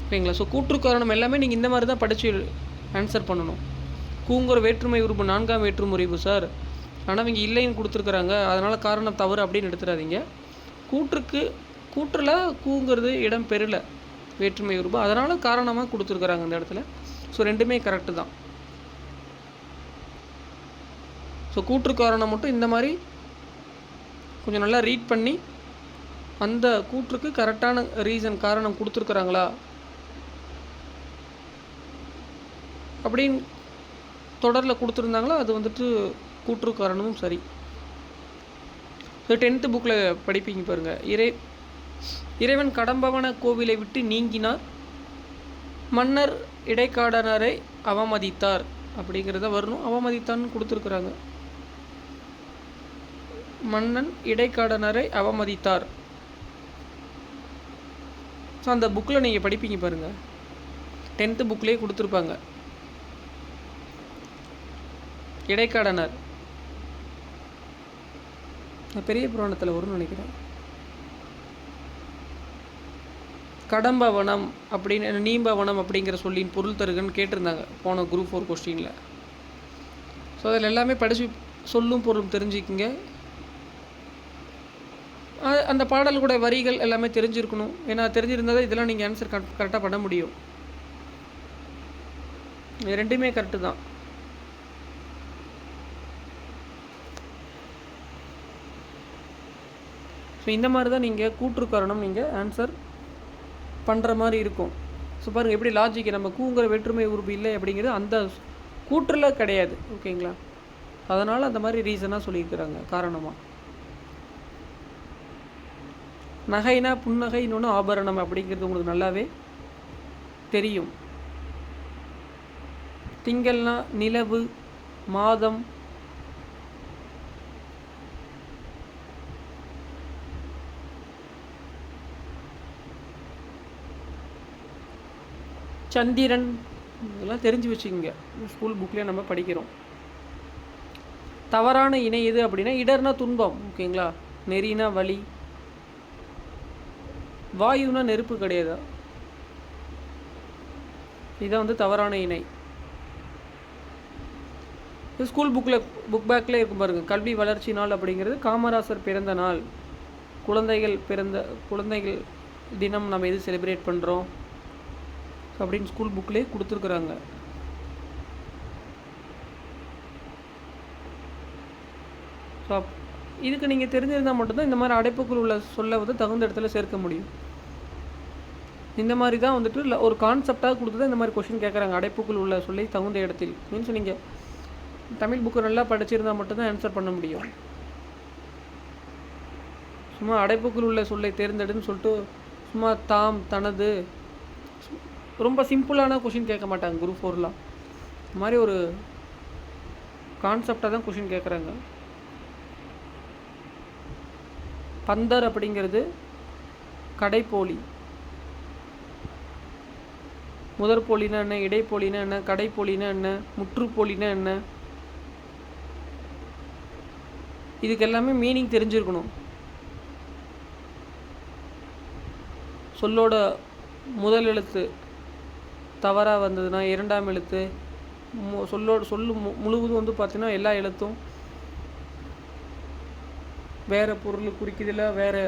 ஓகேங்களா? ஸோ கூற்று காரணம் எல்லாமே நீங்கள் இந்த மாதிரி தான் படித்து ஆன்சர் பண்ணணும். கூங்குற வேற்றுமை உறுப்பு 4ஆம் வேற்று முறிவு சார், ஆனால் இங்கே இல்லைன்னு கொடுத்துருக்குறாங்க, அதனால் காரணம் தவறு அப்படின்னு எடுத்துடாதீங்க. கூற்றில் கூங்கிறது இடம் பெறல வேற்றுமை உறுப்பு, அதனால் காரணமாக கொடுத்துருக்குறாங்க இந்த இடத்துல. ஸோ ரெண்டுமே கரெக்டு தான். ஸோ கூற்று காரணம் மட்டும் இந்த மாதிரி கொஞ்சம் நல்லா ரீட் பண்ணி அந்த கூற்றுக்கு கரெக்டான ரீசன் காரணம் கொடுத்துருக்குறாங்களா அப்படின்னு தொடரில் கொடுத்துருந்தாங்களோ அது வந்துட்டு கூற்று காரணமும் சரி. ஸோ 10th புக்கில் படிப்பீங்க பாருங்கள். இறைவன் கடம்பவன கோவிலை விட்டு நீங்கினார், மன்னர் இடைக்காடனரை அவமதித்தார் அப்படிங்கிறத வரணும். அவமதித்தான்னு கொடுத்துருக்குறாங்க. மன்னன் இடைக்காடனரை அவமதித்தார். ஸோ அந்த புக்கில் நீங்கள் படிப்பீங்க பாருங்கள். 10th புக்லேயே கொடுத்துருப்பாங்க. இடைக்காடனர் பெரிய புராணத்தில் வரும்னு நினைக்கிறேன். கடம்பவனம் அப்படின்னு நீம்பவனம் அப்படிங்கிற சொல்லின் பொருள் தருகன்னு கேட்டிருந்தாங்க போன குரூப் 4 கொஸ்டினில். ஸோ அதில் எல்லாமே படித்து சொல்லும் பொருளும் தெரிஞ்சுக்கிங்க. அந்த பாடல் கூட வரிகள் எல்லாமே தெரிஞ்சிருக்கணும். ஏன்னா தெரிஞ்சிருந்தால் இதெல்லாம் நீங்கள் ஆன்சர் கரெக்டாக பண்ண முடியும். இது ரெண்டுமே கரெக்டு தான். ஸோ இந்த மாதிரி தான் நீங்கள் கூற்று காரணம் நீங்கள் ஆன்சர் பண்ணுற மாதிரி இருக்கும். ஸோ பாருங்கள் எப்படி லாஜிக்கு, நம்ம கூங்கிற வேற்றுமை உறுப்பு இல்லை அப்படிங்கிறது அந்த கூற்றில் கிடையாது. ஓகேங்களா? அதனால் அந்த மாதிரி ரீசனாக சொல்லியிருக்கிறாங்க காரணமாக. நகைனா புன்னகை, இன்னொன்று ஆபரணம் அப்படிங்கிறது உங்களுக்கு நல்லாவே தெரியும். திங்கள்னா நிலவு, மாதம், சந்திரன், இதெல்லாம் தெரிஞ்சு வச்சுக்கோங்க. ஸ்கூல் புக்லேயே நம்ம படிக்கிறோம். தவறான இணை எது அப்படின்னா இடர்னா துன்பம். ஓகேங்களா? நெறினா வலி, வாயுனா நெருப்பு கிடையாது. இதான் வந்து தவறான இணை. ஸ்கூல் புக் பேக்கில் இருக்கும் பாருங்கள். கல்வி வளர்ச்சி நாள் அப்படிங்கிறது காமராசர் பிறந்த நாள். குழந்தைகள் தினம் நம்ம எது செலிப்ரேட் பண்ணுறோம் அப்படின்னு ஸ்கூல் புக்லேயே கொடுத்துருக்குறாங்க. ஸோ இதுக்கு நீங்கள் தெரிஞ்சிருந்தால் மட்டும்தான் இந்த மாதிரி அடைப்புக்குள் உள்ள சொல்ல வந்து தகுந்த இடத்துல சேர்க்க முடியும். இந்த மாதிரி தான் வந்துட்டு ஒரு கான்செப்டாக கொடுத்து தான் இந்த மாதிரி கொஷின் கேட்குறாங்க. அடைப்புக்குள் உள்ள சொல்லி தகுந்த இடத்தில் மீன்ஸ் நீங்கள் தமிழ் புக்கு நல்லா படிச்சிருந்தால் மட்டும்தான் ஆன்சர் பண்ண முடியும். சும்மா அடைப்புக்குள் உள்ள சொல்லை தேர்ந்தெடுன்னு சொல்லிட்டு சும்மா தாம், தனது, ரொம்ப சிம்பிளான கொஷின் கேட்க மாட்டாங்க குரூப் 4லாம். இந்த மாதிரி ஒரு கான்செப்டாக தான் கொஷின் கேட்குறாங்க. பந்தர் அப்படிங்கிறது கடைப்போலி. முதற்போலினா என்ன, இடைப்போலினா என்ன, கடைப்போலினா என்ன, முற்றுப்போலினா என்ன, இதுக்கு எல்லாமே மீனிங் தெரிஞ்சிருக்கணும். சொல்லோட முதல் எழுத்து தவறாக வந்ததுன்னா, இரண்டாம் எழுத்து சொல்லு முழுவதும் வந்து பார்த்திங்கன்னா எல்லா எழுத்தும் வேறு பொருள் குறிக்குதில்ல, வேறு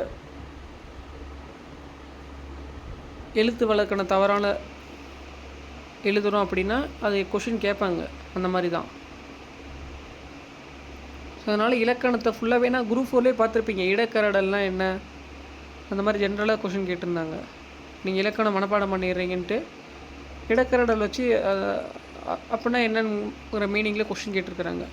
எழுத்து வழக்கான தவறான எழுதுகிறோம் அப்படின்னா அது கொஷின் கேட்பாங்க. அந்த மாதிரி தான். ஸோ அதனால் இலக்கணத்தை ஃபுல்லாகவே நான் குரூப் 4லேயே பார்த்துருப்பீங்க. இடக்கரடல்லாம் என்ன அந்த மாதிரி ஜென்ரலாக கொஷின் கேட்டிருந்தாங்க. நீங்கள் இலக்கணம் மனப்பாடம் பண்ணிடுறீங்கன்ட்டு இடக்கரடல் வச்சு அப்படின்னா என்னங்கிற மீனிங்கில் கொஷின் கேட்டிருக்கிறாங்க.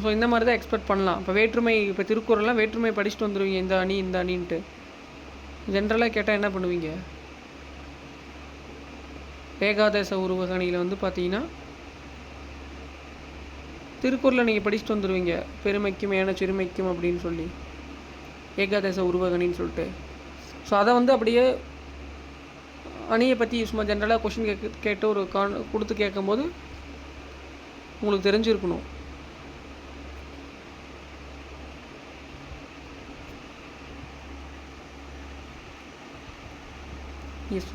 ஸோ இந்த மாதிரி தான் எக்ஸ்பெக்ட் பண்ணலாம். இப்போ வேற்றுமை, இப்போ திருக்குறள்லாம் வேற்றுமை படிச்சுட்டு வந்துடுவீங்க, இந்த அணி இந்த அணின்ட்டு. ஜென்ரலாக கேட்டால் என்ன பண்ணுவீங்க? ஏகாதச உருவக அணியில் வந்து பார்த்தீங்கன்னா திருக்குறளை நீங்கள் படிச்சுட்டு வந்துடுவீங்க, பெருமைக்கும் ஏன சிறுமைக்கும் அப்படின்னு சொல்லி, ஏகாதச உருவக அணின்னு சொல்லிட்டு. ஸோ அதை வந்து அப்படியே அணியை பற்றி சும்மா ஜென்ரலாக கொஷின் கேட்டு ஒரு கொடுத்து கேட்கும்போது உங்களுக்கு தெரிஞ்சிருக்கணும்.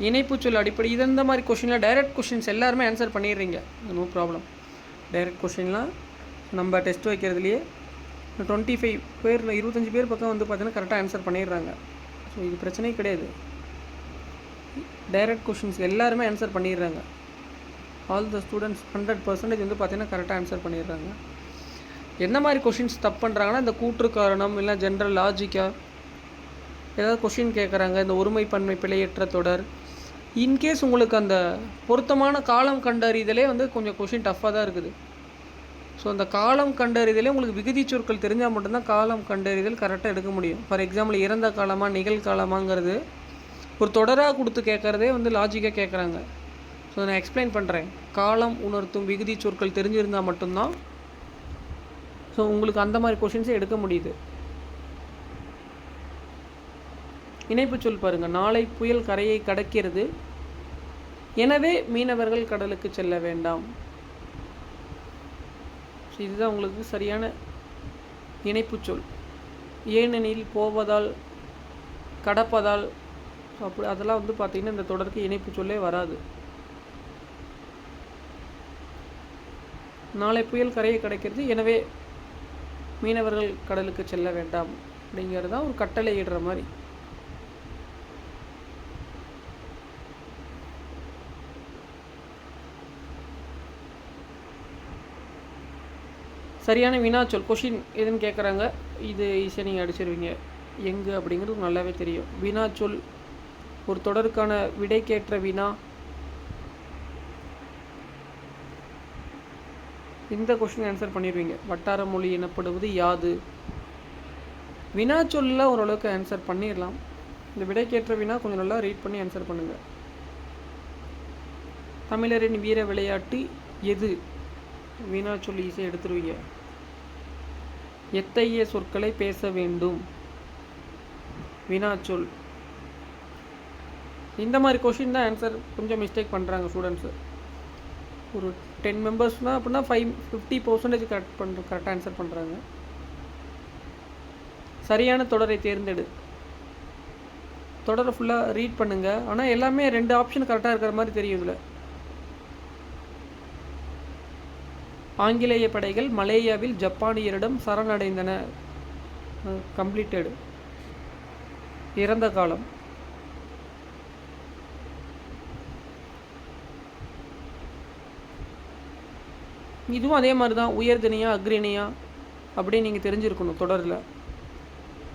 இணைப்பு சொல் அடிப்படை இது இந்த மாதிரி கொஷினில் டைரக்ட் கொஷின்ஸ் எல்லாருமே ஆன்சர் பண்ணிடுறீங்க, நோ ப்ராப்ளம். டைரக்ட் கொஷின்லாம் நம்ம டெஸ்ட் வைக்கிறதுலையே 25 பேர் 25 பேர் பக்கம் வந்து பார்த்தீங்கன்னா கரெக்டாக ஆன்சர் பண்ணிடுறாங்க. ஸோ இது பிரச்சனையே கிடையாது. டைரக்ட் கொஷின்ஸ் எல்லாருமே ஆன்சர் பண்ணிடுறாங்க. ஆல் த ஸ்டூடெண்ட்ஸ் 100% வந்து பார்த்தீங்கன்னா கரெக்டாக ஆன்சர் பண்ணிடுறாங்க. என்ன மாதிரி கொஷின்ஸ் தப்பு பண்ணுறாங்கன்னா, இந்த கூற்று காரணம் இல்லை ஜென்ரல் லாஜிக்காக ஏதாவது கொஷின் கேட்குறாங்க, இந்த ஒருமைப்பன்மை பிழையற்ற தொடர். இன்கேஸ் உங்களுக்கு அந்த பொருத்தமான காலம் கண்டறிதலே வந்து கொஞ்சம் கொஷின் டஃப்பாக தான் இருக்குது. ஸோ அந்த காலம் கண்டறிதலே உங்களுக்கு விகுதி சொற்கள் தெரிஞ்சால் மட்டும்தான் காலம் கண்டறிதல் கரெக்டாக எடுக்க முடியும். ஃபார் எக்ஸாம்பிள் இறந்த காலமாக நிகழ்காலமாங்கிறது ஒரு தொடராக கொடுத்து கேட்குறதே வந்து லாஜிக்காக கேட்குறாங்க. ஸோ நான் எக்ஸ்பிளைன் பண்ணுறேன். காலம் உணர்த்தும் விகுதி சொற்கள் தெரிஞ்சிருந்தால் மட்டும்தான் ஸோ உங்களுக்கு அந்த மாதிரி கொஷின்ஸே எடுக்க முடியுது. இணைப்பு சொல் பாருங்கள். நாளை புயல் கரையை கடக்கிறது, எனவே மீனவர்கள் கடலுக்கு செல்ல வேண்டாம். இதுதான் உங்களுக்கு சரியான இணைப்பு சொல். ஏனெனில், போவதால், கடப்பதால், அப்படி அதெல்லாம் வந்து பார்த்திங்கன்னா இந்த தொடருக்கு இணைப்பு சொல்லே வராது. நாளை புயல் கரையை கடக்கிறது, எனவே மீனவர்கள் கடலுக்கு செல்ல வேண்டாம் அப்படிங்கிறது தான் ஒரு கட்டளை இடுற மாதிரி. சரியான வினாச்சொல் கொஷின் எதுன்னு கேட்குறாங்க, இது ஈஸியாக நீங்கள் அடிச்சிருவீங்க. எங்கு அப்படிங்கிறது நல்லாவே தெரியும். வினாச்சொல் ஒரு தொடருக்கான விடைக்கேற்ற வினா. இந்த கொஷின் ஆன்சர் பண்ணிடுவீங்க. வட்டார மொழி எனப்படுவது யாது? வினாச்சொல்லில் ஓரளவுக்கு ஆன்சர் பண்ணிடலாம். இந்த விடைக்கேற்ற வினா கொஞ்சம் நல்லா ரீட் பண்ணி ஆன்சர் பண்ணுங்கள். தமிழரின் வீர விளையாட்டு எது? வினாச்சொல் ஈஸியாக எடுத்துருவீங்க. எத்தகைய சொற்களை பேச வேண்டும்? வினாச்சொல். இந்த மாதிரி கொஷின் தான் ஆன்சர் கொஞ்சம் மிஸ்டேக் பண்ணுறாங்க ஸ்டூடெண்ட்ஸு. ஒரு 10 மெம்பர்ஸ்னால் அப்படின்னா 50% கரெக்டாக ஆன்சர் பண்ணுறாங்க. சரியான தொடரை தேர்ந்தெடு. தொடரை ஃபுல்லாக ரீட் பண்ணுங்கள். ஆனால் எல்லாமே 2 ஆப்ஷன் கரெக்டாக இருக்கிற மாதிரி தெரியும். இதில் ஆங்கிலேய படைகள் மலேயாவில் ஜப்பானியரிடம் சரணடைந்தன. கம்ப்ளீட்டடு. இறந்த காலம். இதுவும் அதே மாதிரி தான். உயர்திணையா அக்ரேனியா அப்படின்னு நீங்கள் தெரிஞ்சிருக்கணும் தொடரில்.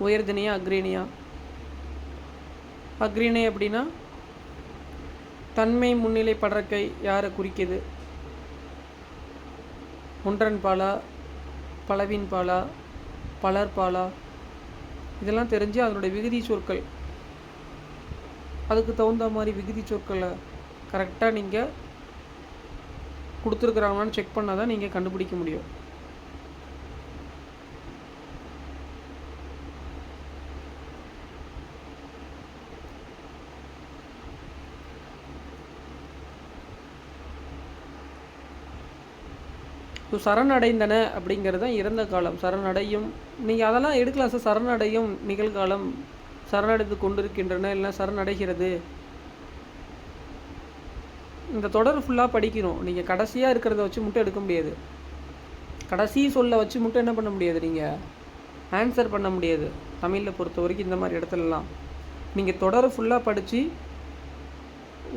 உயர்திணையா அக்ரேனியா. அக்ரேனி அப்படின்னா தன்மை முன்னிலை படற்கை யாரை குறிக்கிது? ஒன்றன் பாலா, பலவின் பாலா, பலர் பாலா, இதெல்லாம் தெரிஞ்சு அதனுடைய விகுதி சொற்கள் அதுக்கு தகுந்த மாதிரி விகுதி சொற்களை கரெக்டாக நீங்கள் கொடுத்துருக்குறாங்களான்னு செக் பண்ணால் தான் நீங்கள் கண்டுபிடிக்க முடியும். ஸோ சரணடைந்தன அப்படிங்கிறது தான் இறந்த காலம். சரணடையும் நீங்கள் அதெல்லாம் எடுக்கலாம் சார். சரணடையும் நிகழ்காலம், சரணடைந்து கொண்டிருக்கின்றன, இல்லை சரணடைகிறது. இந்த தொடர் ஃபுல்லாக படிக்கணும். நீங்கள் கடைசியாக இருக்கிறத வச்சு மட்டும் எடுக்க முடியாது. கடைசி சொல்ல வச்சு மட்டும் என்ன பண்ண முடியாது, நீங்கள் ஆன்சர் பண்ண முடியாது. தமிழில் பொறுத்த வரைக்கும் இந்த மாதிரி இடத்துலலாம் நீங்கள் தொடர் ஃபுல்லாக படித்து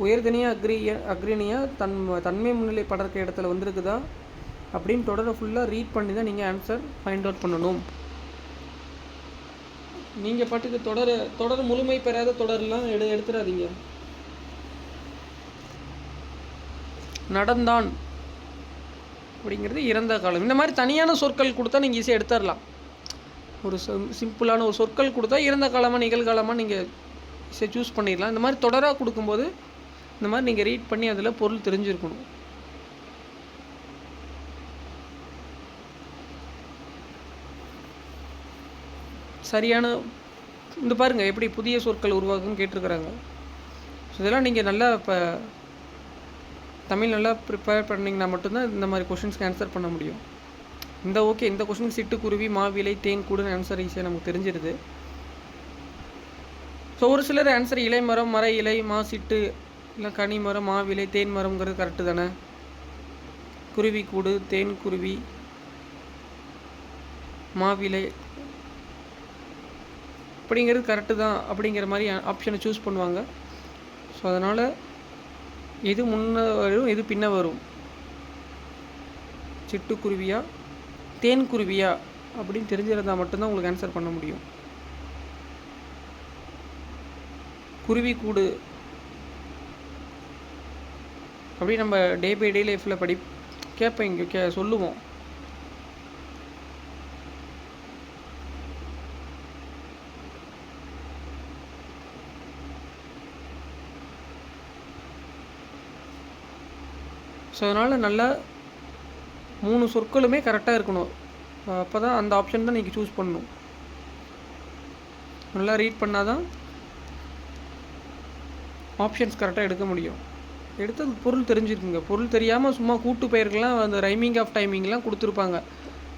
உயர்தனியாக அக்ரினியாக தன்மை முன்னிலை படர்க்க இடத்துல வந்திருக்குதா அப்படின்னு தொடரை ஃபுல்லாக ரீட் பண்ணி தான் நீங்கள் ஆன்சர் ஃபைண்ட் அவுட் பண்ணணும். நீங்கள் பாட்டுக்கு தொடர் முழுமை பெறாத தொடரெலாம் எடுத்துடாதீங்க. நடந்தான் அப்படிங்கிறது இறந்த காலம். இந்த மாதிரி தனியான சொற்கள் கொடுத்தா நீங்கள் ஈஸியாக எடுத்துடலாம். ஒரு சிம்பிளான ஒரு சொற்கள் கொடுத்தா இறந்த காலமாக நிகழ்காலமாக நீங்கள் ஈஸியாக சூஸ் பண்ணிடலாம். இந்த மாதிரி தொடராக கொடுக்கும்போது இந்த மாதிரி நீங்கள் ரீட் பண்ணி அதில் பொருள் தெரிஞ்சிருக்கணும். சரியான இந்த பாருங்கள் எப்படி புதிய சொற்கள் உருவாக்குன்னு கேட்டிருக்கிறாங்க. ஸோ இதெல்லாம் நீங்கள் நல்லா இப்போ தமிழ் நல்லா ப்ரிப்பேர் பண்ணிங்கன்னா மட்டும்தான் இந்த மாதிரி கொஷின்ஸ்க்கு ஆன்சர் பண்ண முடியும். இந்த கொஷின் சிட்டுக்குருவி, மாவிலை, தேன் கூடுன்னு ஆன்சர் ஈஸியாக நமக்கு தெரிஞ்சிருது. ஸோ ஒரு சிலர் ஆன்சர் இலை மரம், மர இலை, மா சிட்டு, இல்லை கனி மரம், மாவிலை, தேன் மரம்ங்கிறது கரெக்டு தானே. குருவி கூடு, தேன் குருவி, மாவிலை அப்படிங்கிறது கரெக்டு தான் அப்படிங்கிற மாதிரி ஆப்ஷனை சூஸ் பண்ணுவாங்க. ஸோ அதனால் எது முன்ன வரும் எது பின்ன வரும், சிட்டுக்குருவியா தேன் குருவியா அப்படின்னு தெரிஞ்சிருந்தால் மட்டும்தான் உங்களுக்கு ஆன்சர் பண்ண முடியும். குருவி கூடு அப்படி நம்ம டே பை டே லைஃப்பில் கேட்பேங்க சொல்லுவோம். ஸோ அதனால் நல்லா 3 சொற்களுமே கரெக்டாக இருக்கணும். அப்போ தான் அந்த ஆப்ஷன் தான் நீங்கள் சூஸ் பண்ணணும். நல்லா ரீட் பண்ணால் தான் ஆப்ஷன்ஸ் கரெக்டாக எடுக்க முடியும். எடுத்து பொருள் தெரிஞ்சுருக்குங்க. பொருள் தெரியாமல் சும்மா கூட்டு பெயர்கள்லாம் அந்த ரைமிங் ஆஃப் டைமிங்லாம் கொடுத்துருப்பாங்க.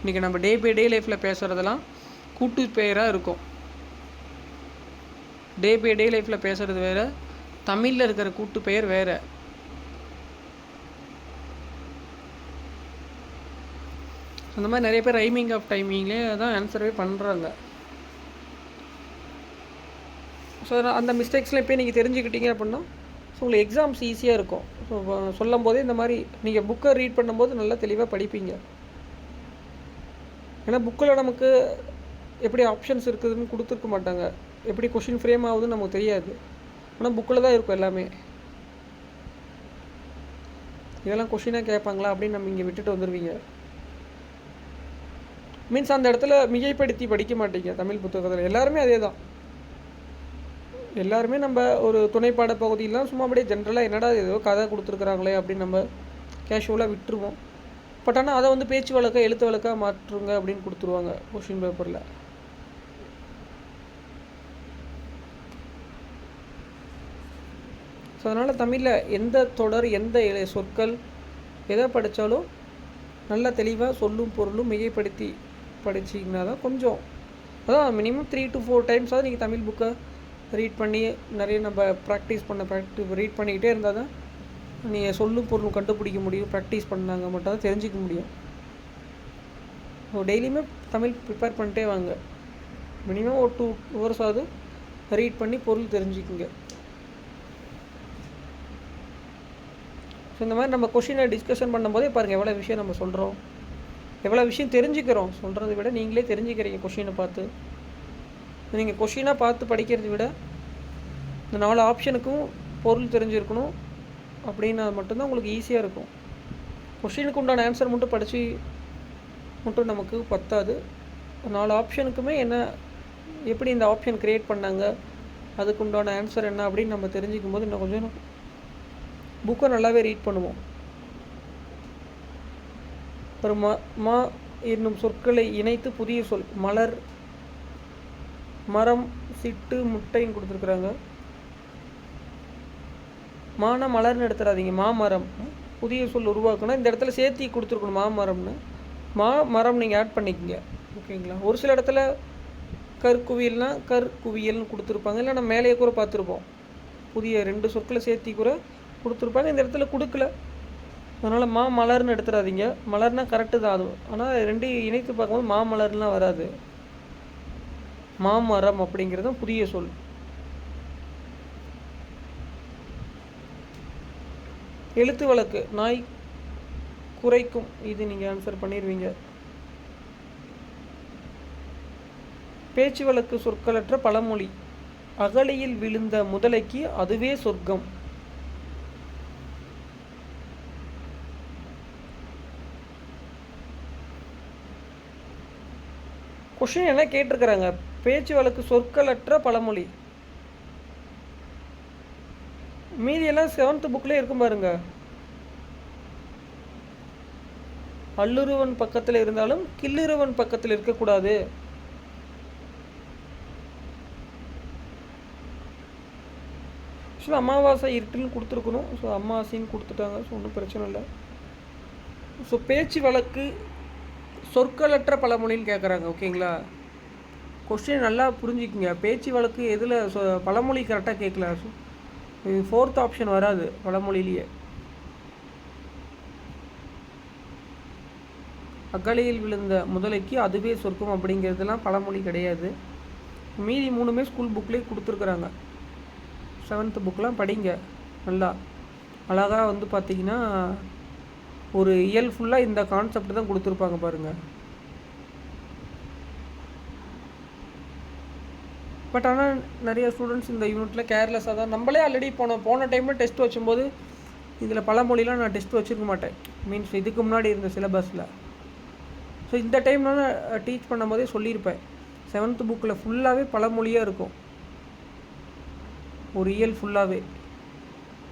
இன்றைக்கி நம்ம டே பை டே லைஃப்பில் பேசுகிறதெல்லாம் கூட்டு பெயராக இருக்கும். டே பை டே லைஃப்பில் பேசுகிறது வேறு, தமிழில் இருக்கிற கூட்டு பெயர் வேறு. அந்த மாதிரி நிறைய பேர் ரைமிங் ஆஃப் டைமிங்லேயே தான் ஆன்சரே பண்ணுறாங்க. ஸோ அந்த மிஸ்டேக்ஸ்லாம் இப்போ நீங்கள் தெரிஞ்சுக்கிட்டீங்க அப்படின்னா ஸோ உங்களுக்கு எக்ஸாம்ஸ் ஈஸியாக இருக்கும். ஸோ சொல்லும் போதே இந்த மாதிரி நீங்கள் புக்கை ரீட் பண்ணும்போது நல்லா தெளிவாக படிப்பீங்க. ஏன்னா புக்கில் நமக்கு எப்படி ஆப்ஷன்ஸ் இருக்குதுன்னு கொடுத்துருக்க மாட்டாங்க. எப்படி கொஷின் ஃப்ரேம் ஆகுதுன்னு நமக்கு தெரியாது. ஆனால் புக்கில் தான் இருக்கும் எல்லாமே. இதெல்லாம் கொஷினாக கேட்பாங்களா அப்படின்னு நம்ம இங்கே விட்டுட்டு வந்துடுவீங்க. மீன்ஸ் அந்த இடத்துல மிகைப்படுத்தி படிக்க மாட்டீங்க. தமிழ் புத்தகத்தில் எல்லாருமே அதே தான். எல்லாருமே நம்ம ஒரு துணைப்பாட பகுதியெலாம் சும்மா அப்படியே ஜென்ரலாக என்னடா ஏதோ கதை கொடுத்துருக்குறாங்களே அப்படின்னு நம்ம கேஷுவலாக விட்டுருவோம். பட் ஆனால் அதை வந்து பேச்சு வழக்காக எழுத்து வழக்காக மாற்றுங்க அப்படின்னு கொடுத்துருவாங்க கொஷின் பேப்பரில். ஸோ அதனால் தமிழில் எந்த தொடர் எந்த சொற்கள் எதை படித்தாலும் நல்லா தெளிவாக சொல்லும் பொருளும் மிகைப்படுத்தி படிச்சிங்கன்னா தான் கொஞ்சம் அதான் மினிமம் 3 to 4 டைம்ஸாவது நீங்கள் தமிழ் புக்கை ரீட் பண்ணி நிறைய நம்ம ப்ராக்டிஸ் ரீட் பண்ணிக்கிட்டே இருந்தால் தான் நீங்கள் சொல்லும் பொருளும் கண்டுபிடிக்க முடியும். ப்ராக்டிஸ் பண்ணாங்க மட்டும் தான் தெரிஞ்சிக்க முடியும். டெய்லியுமே தமிழ் ப்ரிப்பேர் பண்ணிட்டே வாங்க. மினிமம் ஒரு 2 hours ரீட் பண்ணி பொருள் தெரிஞ்சுக்குங்க. ஸோ இந்த மாதிரி நம்ம கொஷினை டிஸ்கஷன் பண்ணும்போதே பாருங்கள் எவ்வளோ விஷயம் நம்ம சொல்கிறோம், எவ்வளோ விஷயம் தெரிஞ்சுக்கிறோம். சொல்கிறத விட நீங்களே தெரிஞ்சுக்கிறீங்க கொஷினை பார்த்து. நீங்கள் கொஷினாக பார்த்து படிக்கிறத விட இந்த 4 ஆப்ஷனுக்கும் பொருள் தெரிஞ்சிருக்கணும் அப்படின்னா மட்டும்தான் உங்களுக்கு ஈஸியாக இருக்கும். கொஷினுக்கு உண்டான ஆன்சர் மட்டும் படித்து மட்டும் நமக்கு பத்தாது. 4 ஆப்ஷனுக்குமே என்ன எப்படி இந்த ஆப்ஷன் க்ரியேட் பண்ணாங்க, அதுக்கு உண்டான ஆன்சர் என்ன அப்படின்னு நம்ம தெரிஞ்சிக்கும் போது இன்னும் கொஞ்சம் புக்கை நல்லாவே ரீட் பண்ணுவோம். ஒரு மா என்னும் சொற்களை இணைத்து புதிய சொல் மலர், மரம், சிட்டு, முட்டைன்னு கொடுத்துருக்குறாங்க. மான மலர்னு எடுத்துடாதீங்க, மாமரம். புதிய சொல் உருவாக்கணும். இந்த இடத்துல சேர்த்தி கொடுத்துருக்கணும் மாமரம்னு. மாமரம் நீங்கள் ஆட் பண்ணிக்கங்க. ஓகேங்களா? ஒரு சில இடத்துல கற்குவியல்னால் கற்குவியல்னு கொடுத்துருப்பாங்க. இல்லை நம்ம மேலேயே கூட பார்த்துருப்போம். புதிய 2 சொற்களை சேர்த்தி கூட கொடுத்துருப்பாங்க. இந்த இடத்துல கொடுக்கல. அதனால் மலர்னு எடுத்துடாதீங்க. மலர்னால் கரெக்டு தான் அது. ஆனால் 2 இணைத்து பார்க்கும்போது மாமலர்லாம் வராது. மாமரம் அப்படிங்கிறது புதிய சொல். எழுத்து வழக்கு நாய் குறைக்கும். இது நீங்கள் ஆன்சர் பண்ணிடுவீங்க. பேச்சு வழக்கு சொற்களற்ற பழமொழி. அகழியில் விழுந்த முதலைக்கு அதுவே சொர்க்கம். கொஷின் என்ன கேட்டிருக்கிறாங்க? பேச்சு வழக்கு சொற்களற்ற பழமொழி. மீதியெல்லாம் 7th புக்லேயே இருக்கும் பாருங்க. அல்லுருவன் பக்கத்தில் இருந்தாலும் கில்லுருவன் பக்கத்தில் இருக்கக்கூடாது. ஸோ அமாவாசை இருட்டுன்னு கொடுத்துருக்கணும். ஸோ அமாவாசைன்னு கொடுத்துட்டாங்க. ஸோ ஒன்றும் பிரச்சனை இல்லை. ஸோ பேச்சு வழக்கு சொற்களற்ற பழமொழின்னு கேட்குறாங்க. ஓகேங்களா? கொஸ்டின் நல்லா புரிஞ்சுக்குங்க. பேச்சு வழக்கு எதில் பழமொழி கரெக்டாக கேட்கல. ஸோ 4th ஆப்ஷன் வராது பழமொழியிலேயே. அகழியில் விழுந்த முதலைக்கு அதுவே சொர்க்கம் அப்படிங்கிறதுலாம் பழமொழி கிடையாது. மீதி 3மே ஸ்கூல் புக்லேயே கொடுத்துருக்குறாங்க. 7th புக்கெலாம் படிங்க. நல்லா அழகாக வந்து பார்த்திங்கன்னா ஒரு இயல் ஃபுல்லாக இந்த கான்செப்ட் தான் கொடுத்துருப்பாங்க பாருங்கள். பட் ஆனால் நிறைய ஸ்டூடெண்ட்ஸ் இந்த யூனிட்டில் கேர்லெஸ்ஸாக தான். நம்மளே ஆல்ரெடி போன டைமில் டெஸ்ட் வச்சும்போது இதில் பழமொழிலாம் நான் டெஸ்ட் வச்சுருக்க மாட்டேன். மீன்ஸ் இதுக்கு முன்னாடி இருந்த சிலபஸில். ஸோ இந்த டைம் நான் டீச் பண்ணும்போதே சொல்லியிருப்பேன். 7th புக்கில் ஃபுல்லாகவே பழமொழியாக இருக்கும். ஒரு இயல் ஃபுல்லாகவே.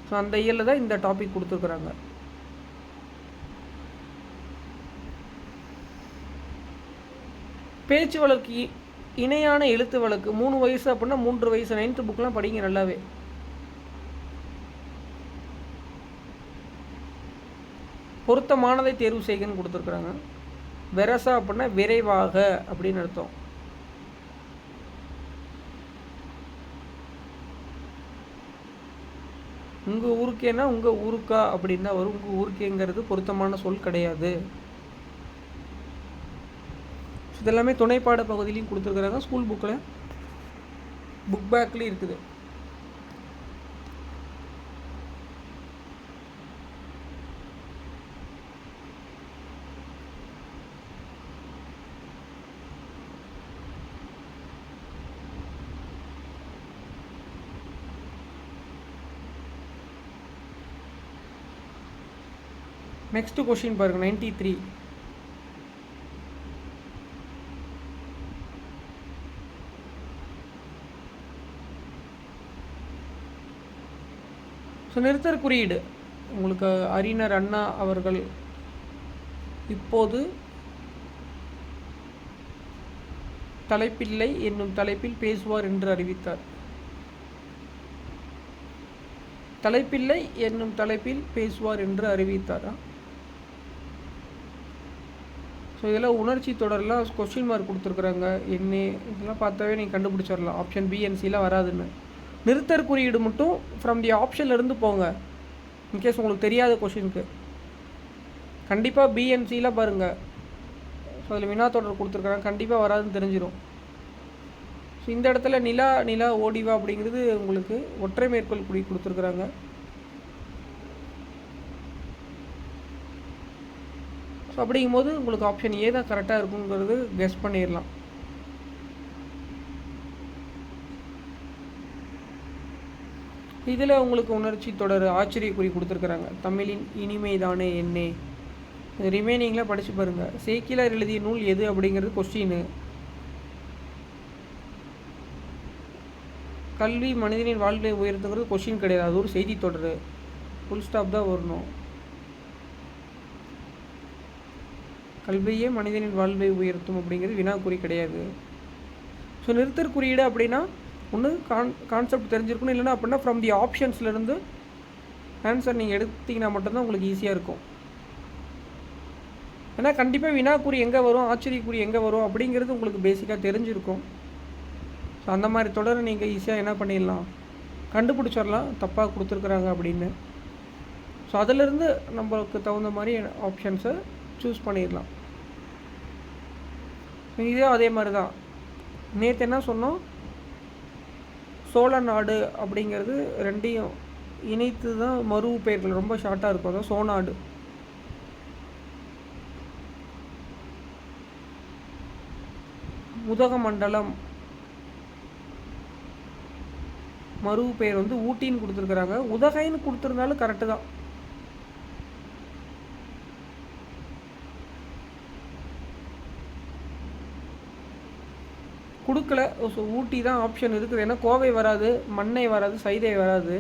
ஸோ அந்த இயலில் தான் இந்த டாபிக் கொடுத்துருக்குறாங்க. பேச்சு வழக்கு இணையான எழுத்து வழக்கு 3 வயசு அப்படின்னா 3 வயசு. 9th புக்கெலாம் படிங்க நல்லாவே. பொருத்தமானதை தேர்வு செய்கன்னு கொடுத்துருக்குறாங்க. வெரசா அப்படின்னா விரைவாக அப்படின்னு அர்த்தம். உங்கள் ஊருக்கேனா உங்கள் ஊருக்கா அப்படின்னா வரும். உங்கள் ஊருக்கேங்கிறது பொருத்தமான சொல் கிடையாது. இதெல்லாமே துணைப்பாட பகுதியிலையும் கொடுத்துருக்குறாங்க. ஸ்கூல் புக்கில் புக் பேக்லேயும் இருக்குது. நெக்ஸ்ட் கொஸ்டின் பாருங்க. 93. ஸோ நிறுத்தற் குறியீடு உங்களுக்கு அறிஞர் அண்ணா அவர்கள் இப்போது தலைப்பில்லை என்னும் தலைப்பில் பேசுவார் என்று அறிவித்தார். தலைப்பில்லை என்னும் தலைப்பில் பேசுவார் என்று அறிவித்தாரா? ஸோ இதெல்லாம் உணர்ச்சி தொடரெலாம் கொஸ்டின் மார்க் கொடுத்துருக்குறாங்க. என்ன இதெல்லாம் பார்த்தாவே நீங்கள் கண்டுபிடிச்சிடலாம். ஆப்ஷன் பி அண்ட் சிலாம் வராதுன்னு. நிறுத்தற் குறியீடு மட்டும் ஃப்ரம் தி ஆப்ஷன்லேருந்து போங்க. இன்கேஸ் உங்களுக்கு தெரியாத கொஷினுக்கு கண்டிப்பாக பி அண்ட் சிலாம் பாருங்கள். ஸோ அதில் வினா தொடர் கொடுத்துருக்குறாங்க. கண்டிப்பாக வராதுன்னு தெரிஞ்சிடும். ஸோ இந்த இடத்துல நிலா ஓடிவா அப்படிங்கிறது உங்களுக்கு ஒற்றை மேற்கோள் குறி கொடுத்துருக்குறாங்க. ஸோ அப்படிங்கும்போது உங்களுக்கு ஆப்ஷன் ஏ தான் கரெக்டாக இருக்குங்கிறது கெஸ் பண்ணிடலாம். இதில் உங்களுக்கு உணர்ச்சி தொடர் ஆச்சரியக்குறி கொடுத்துருக்குறாங்க. தமிழின் இனிமைதானே என்னே. ரிமைனிங்கில் படித்து பாருங்கள். சேக்கிலார் எழுதிய நூல் எது அப்படிங்கிறது கொஸ்டின். கல்வி மனிதனின் வாழ்வை உயர்த்துங்கிறது கொஸ்டின் கிடையாது. அது ஒரு செய்தி தொடர். ஃபுல் ஸ்டாப் தான் வரணும். கல்வியே மனிதனின் வாழ்வை உயர்த்தும் அப்படிங்கிறது வினாக்குறி கிடையாது. ஸோ நிறுத்தற் குறியீடு அப்படின்னா ஒன்று கான்செப்ட் தெரிஞ்சிருக்கணும். இல்லைனா அப்படின்னா ஃப்ரம் தி ஆப்ஷன்ஸ்லேருந்து ஆன்சர் நீங்கள் எடுத்தீங்கன்னா மட்டும்தான் உங்களுக்கு ஈஸியாக இருக்கும். ஏன்னா கண்டிப்பாக வினாக்குறி எங்கே வரும், ஆச்சரியக்குறி எங்கே வரும் அப்படிங்கிறது உங்களுக்கு பேசிக்காக தெரிஞ்சிருக்கும். ஸோ அந்த மாதிரி தொடரை நீங்கள் ஈஸியாக என்ன பண்ணிடலாம், கண்டுபிடிச்சிடலாம் தப்பாக கொடுத்துருக்குறாங்க அப்படின்னு. ஸோ அதிலிருந்து நம்மளுக்கு தகுந்த மாதிரி ஆப்ஷன்ஸை சூஸ் பண்ணிடலாம். இதே அதே மாதிரி தான் நேற்று என்ன சொன்னோம், சோழ நாடு அப்படிங்கிறது ரெண்டையும் இணைத்து தான் மறு பெயர்கள் ரொம்ப ஷார்ட்டாக இருக்கும். அதான் சோநாடு. உதகமண்டலம் மறு பெயர் வந்து ஊட்டின்னு கொடுத்துருக்குறாங்க. உதகைன்னு கொடுத்துருந்தாலும் கரெக்டு தான். கொடுக்கல. ஸோ ஊட்டி தான் ஆப்ஷன் இருக்குது. ஏன்னா கோவை வராது, மண்ணை வராது, சைதை வராது.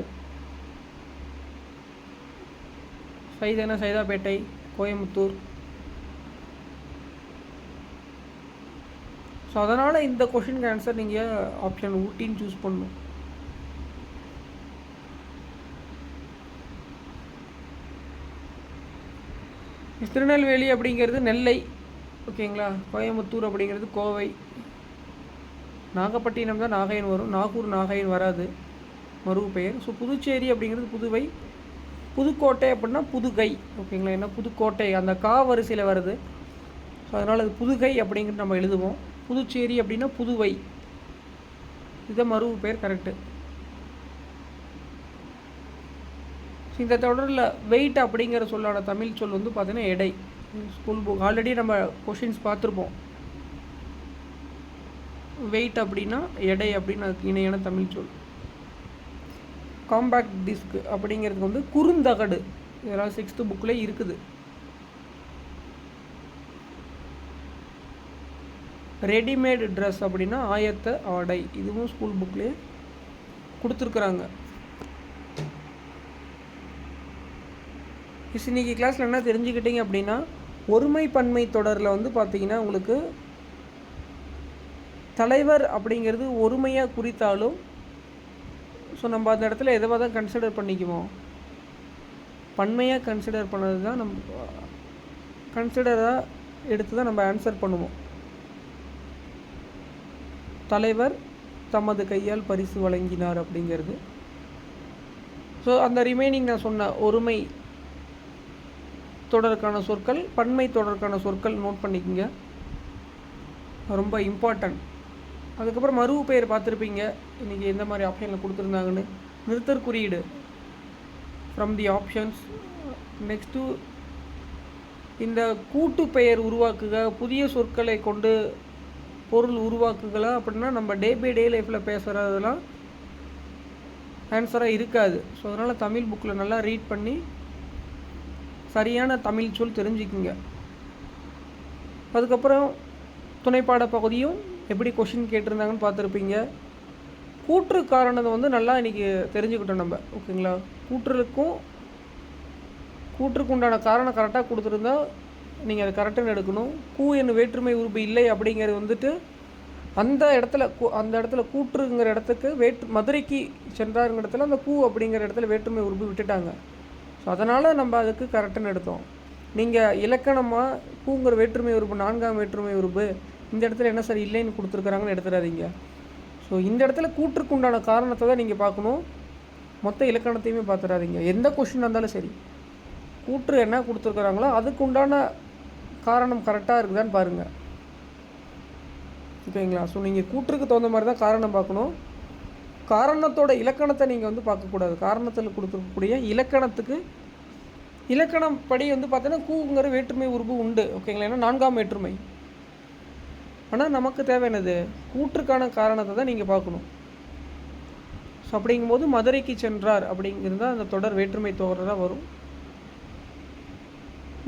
சைதைனா சைதாப்பேட்டை, கோயம்புத்தூர். ஸோ அதனால் இந்த கொஷினுக்கு ஆன்சர் நீங்கள் ஆப்ஷன் ஊட்டின்னு சூஸ் பண்ணணும். திருநெல்வேலி அப்படிங்கிறது நெல்லை, ஓகேங்களா. கோயம்புத்தூர் அப்படிங்கிறது கோவை. நாகப்பட்டினம் தான் நாகைன்னு வரும், நாகூர் நாகைன்னு வராது மறு பெயர். ஸோ புதுச்சேரி அப்படிங்கிறது புதுவை. புதுக்கோட்டை அப்படின்னா புதுகை, ஓகேங்களா. ஏன்னா புதுக்கோட்டை அந்த கா வரிசையில் வருது. ஸோ அதனால் அது புதுகை அப்படிங்கிறது நம்ம எழுதுவோம். புதுச்சேரி அப்படின்னா புதுவை, இதுதான் மறு பெயர் கரெக்டு. இந்த தொடரில் வெயிட் அப்படிங்கிற சொல்லான தமிழ் சொல் வந்து பார்த்தீங்கன்னா எடை. ஸ்கூல் புக் ஆல்ரெடி நம்ம கொஷின்ஸ் பார்த்துருப்போம். வெயிட் அப்படின்னா எடை அப்படின்னு அதுக்கு இணையான தமிழ் சொல். காம்பேக்ட் டிஸ்க் அப்படிங்கிறதுக்கு வந்து குறுந்தகடு, இதெல்லாம் 6th புக்கில் இருக்குது. ரெடிமேட் ட்ரெஸ் அப்படின்னா ஆயத்த ஆடை, இதுவும் ஸ்கூல் புக்லேயே கொடுத்துருக்குறாங்க. இன்னைக்கு கிளாஸில் என்ன தெரிஞ்சுக்கிட்டீங்க அப்படின்னா, ஒருமை பன்மை தொடரில் வந்து பார்த்திங்கன்னா உங்களுக்கு தலைவர் அப்படிங்கிறது ஒருமையாக குறித்தாலும் ஸோ நம்ம அந்த இடத்துல எதுவாக தான் கன்சிடர் பண்ணிக்குவோம், பன்மையாக கன்சிடர் பண்ணது தான் நம்ம கன்சிடராக எடுத்து தான் நம்ம ஆன்சர் பண்ணுவோம். தலைவர் தமது கையால் பரிசு வழங்கினார் அப்படிங்கிறது. ஸோ அந்த ரிமைனிங் நான் சொன்ன ஒருமை தொடருக்கான சொற்கள், பன்மை தொடருக்கான சொற்கள் நோட் பண்ணிக்கோங்க, ரொம்ப இம்பார்ட்டன்ட். அதுக்கப்புறம் மறு பெயர் பார்த்துருப்பீங்க இன்றைக்கி எந்த மாதிரி ஆப்ஷனில் கொடுத்துருந்தாங்கன்னு. நிறுத்தற் குறியீடு ஃப்ரம் தி ஆப்ஷன்ஸ். நெக்ஸ்ட்டு இந்த கூட்டு பெயர் உருவாக்குக, புதிய சொற்களை கொண்டு பொருள் உருவாக்குகளா அப்படின்னா நம்ம டே பை டே லைஃப்பில் பேசுகிறதெல்லாம் ஆன்சராக இருக்காது. ஸோ அதனால் தமிழ் புக்கில் நல்லா ரீட் பண்ணி சரியான தமிழ் சொல் தெரிஞ்சுக்குங்க. அதுக்கப்புறம் துணைப்பாட பகுதியும் எப்படி கொஷின் கேட்டிருந்தாங்கன்னு பார்த்துருப்பீங்க. கூற்று காரணத்தை வந்து நல்லா இன்றைக்கி தெரிஞ்சுக்கிட்டோம் நம்ம, ஓகேங்களா. கூற்றுக்கு உண்டான காரணம் கரெக்டாக கொடுத்துருந்தா நீங்கள் அதை கரெக்டாக எடுக்கணும். கூ என்னும் வேற்றுமை உறுப்பு இல்லை அப்படிங்கிறது வந்துட்டு அந்த இடத்துல கூற்றுங்கிற இடத்துக்கு மதுரைக்கு சென்றாருங்கிற இடத்துல அந்த கூ அப்படிங்கிற இடத்துல வேற்றுமை உறுப்பு விட்டுட்டாங்க. ஸோ அதனால் நம்ம அதுக்கு கரெக்டுன்னு எடுத்தோம். நீங்கள் இலக்கணமாக கூங்கிற வேற்றுமை உறுப்பு 4ஆம் வேற்றுமை உறுப்பு இந்த இடத்துல என்ன சார் இல்லைன்னு கொடுத்துருக்குறாங்கன்னு எடுத்துடாதீங்க. ஸோ இந்த இடத்துல கூற்றுக்கு உண்டான காரணத்தை தான் நீங்கள் பார்க்கணும், மொத்த இலக்கணத்தையுமே பார்த்துடாதீங்க. எந்த கொஷின் இருந்தாலும் சரி, கூற்று என்ன கொடுத்துருக்குறாங்களோ அதுக்கு உண்டான காரணம் கரெக்டாக இருக்குதான்னு பாருங்கள், ஓகேங்களா. ஸோ நீங்கள் கூற்றுக்கு தகுந்த மாதிரி தான் காரணம் பார்க்கணும். காரணத்தோட இலக்கணத்தை நீங்கள் வந்து பார்க்கக்கூடாது. காரணத்தில் கொடுத்துருக்கக்கூடிய இலக்கணம் படி வந்து பார்த்தீங்கன்னா கூங்கிற வேற்றுமை உறுப்பு உண்டு, ஓகேங்களா. ஏன்னா 4ஆம் வேற்றுமை. ஆனால் நமக்கு தேவையானது கூற்றுக்கான காரணத்தை தான் நீங்கள் பார்க்கணும். ஸோ அப்படிங்கும்போது மதுரைக்கு சென்றார் அப்படிங்கிறது அந்த தொடர் வேற்றுமை தொடராக வரும்.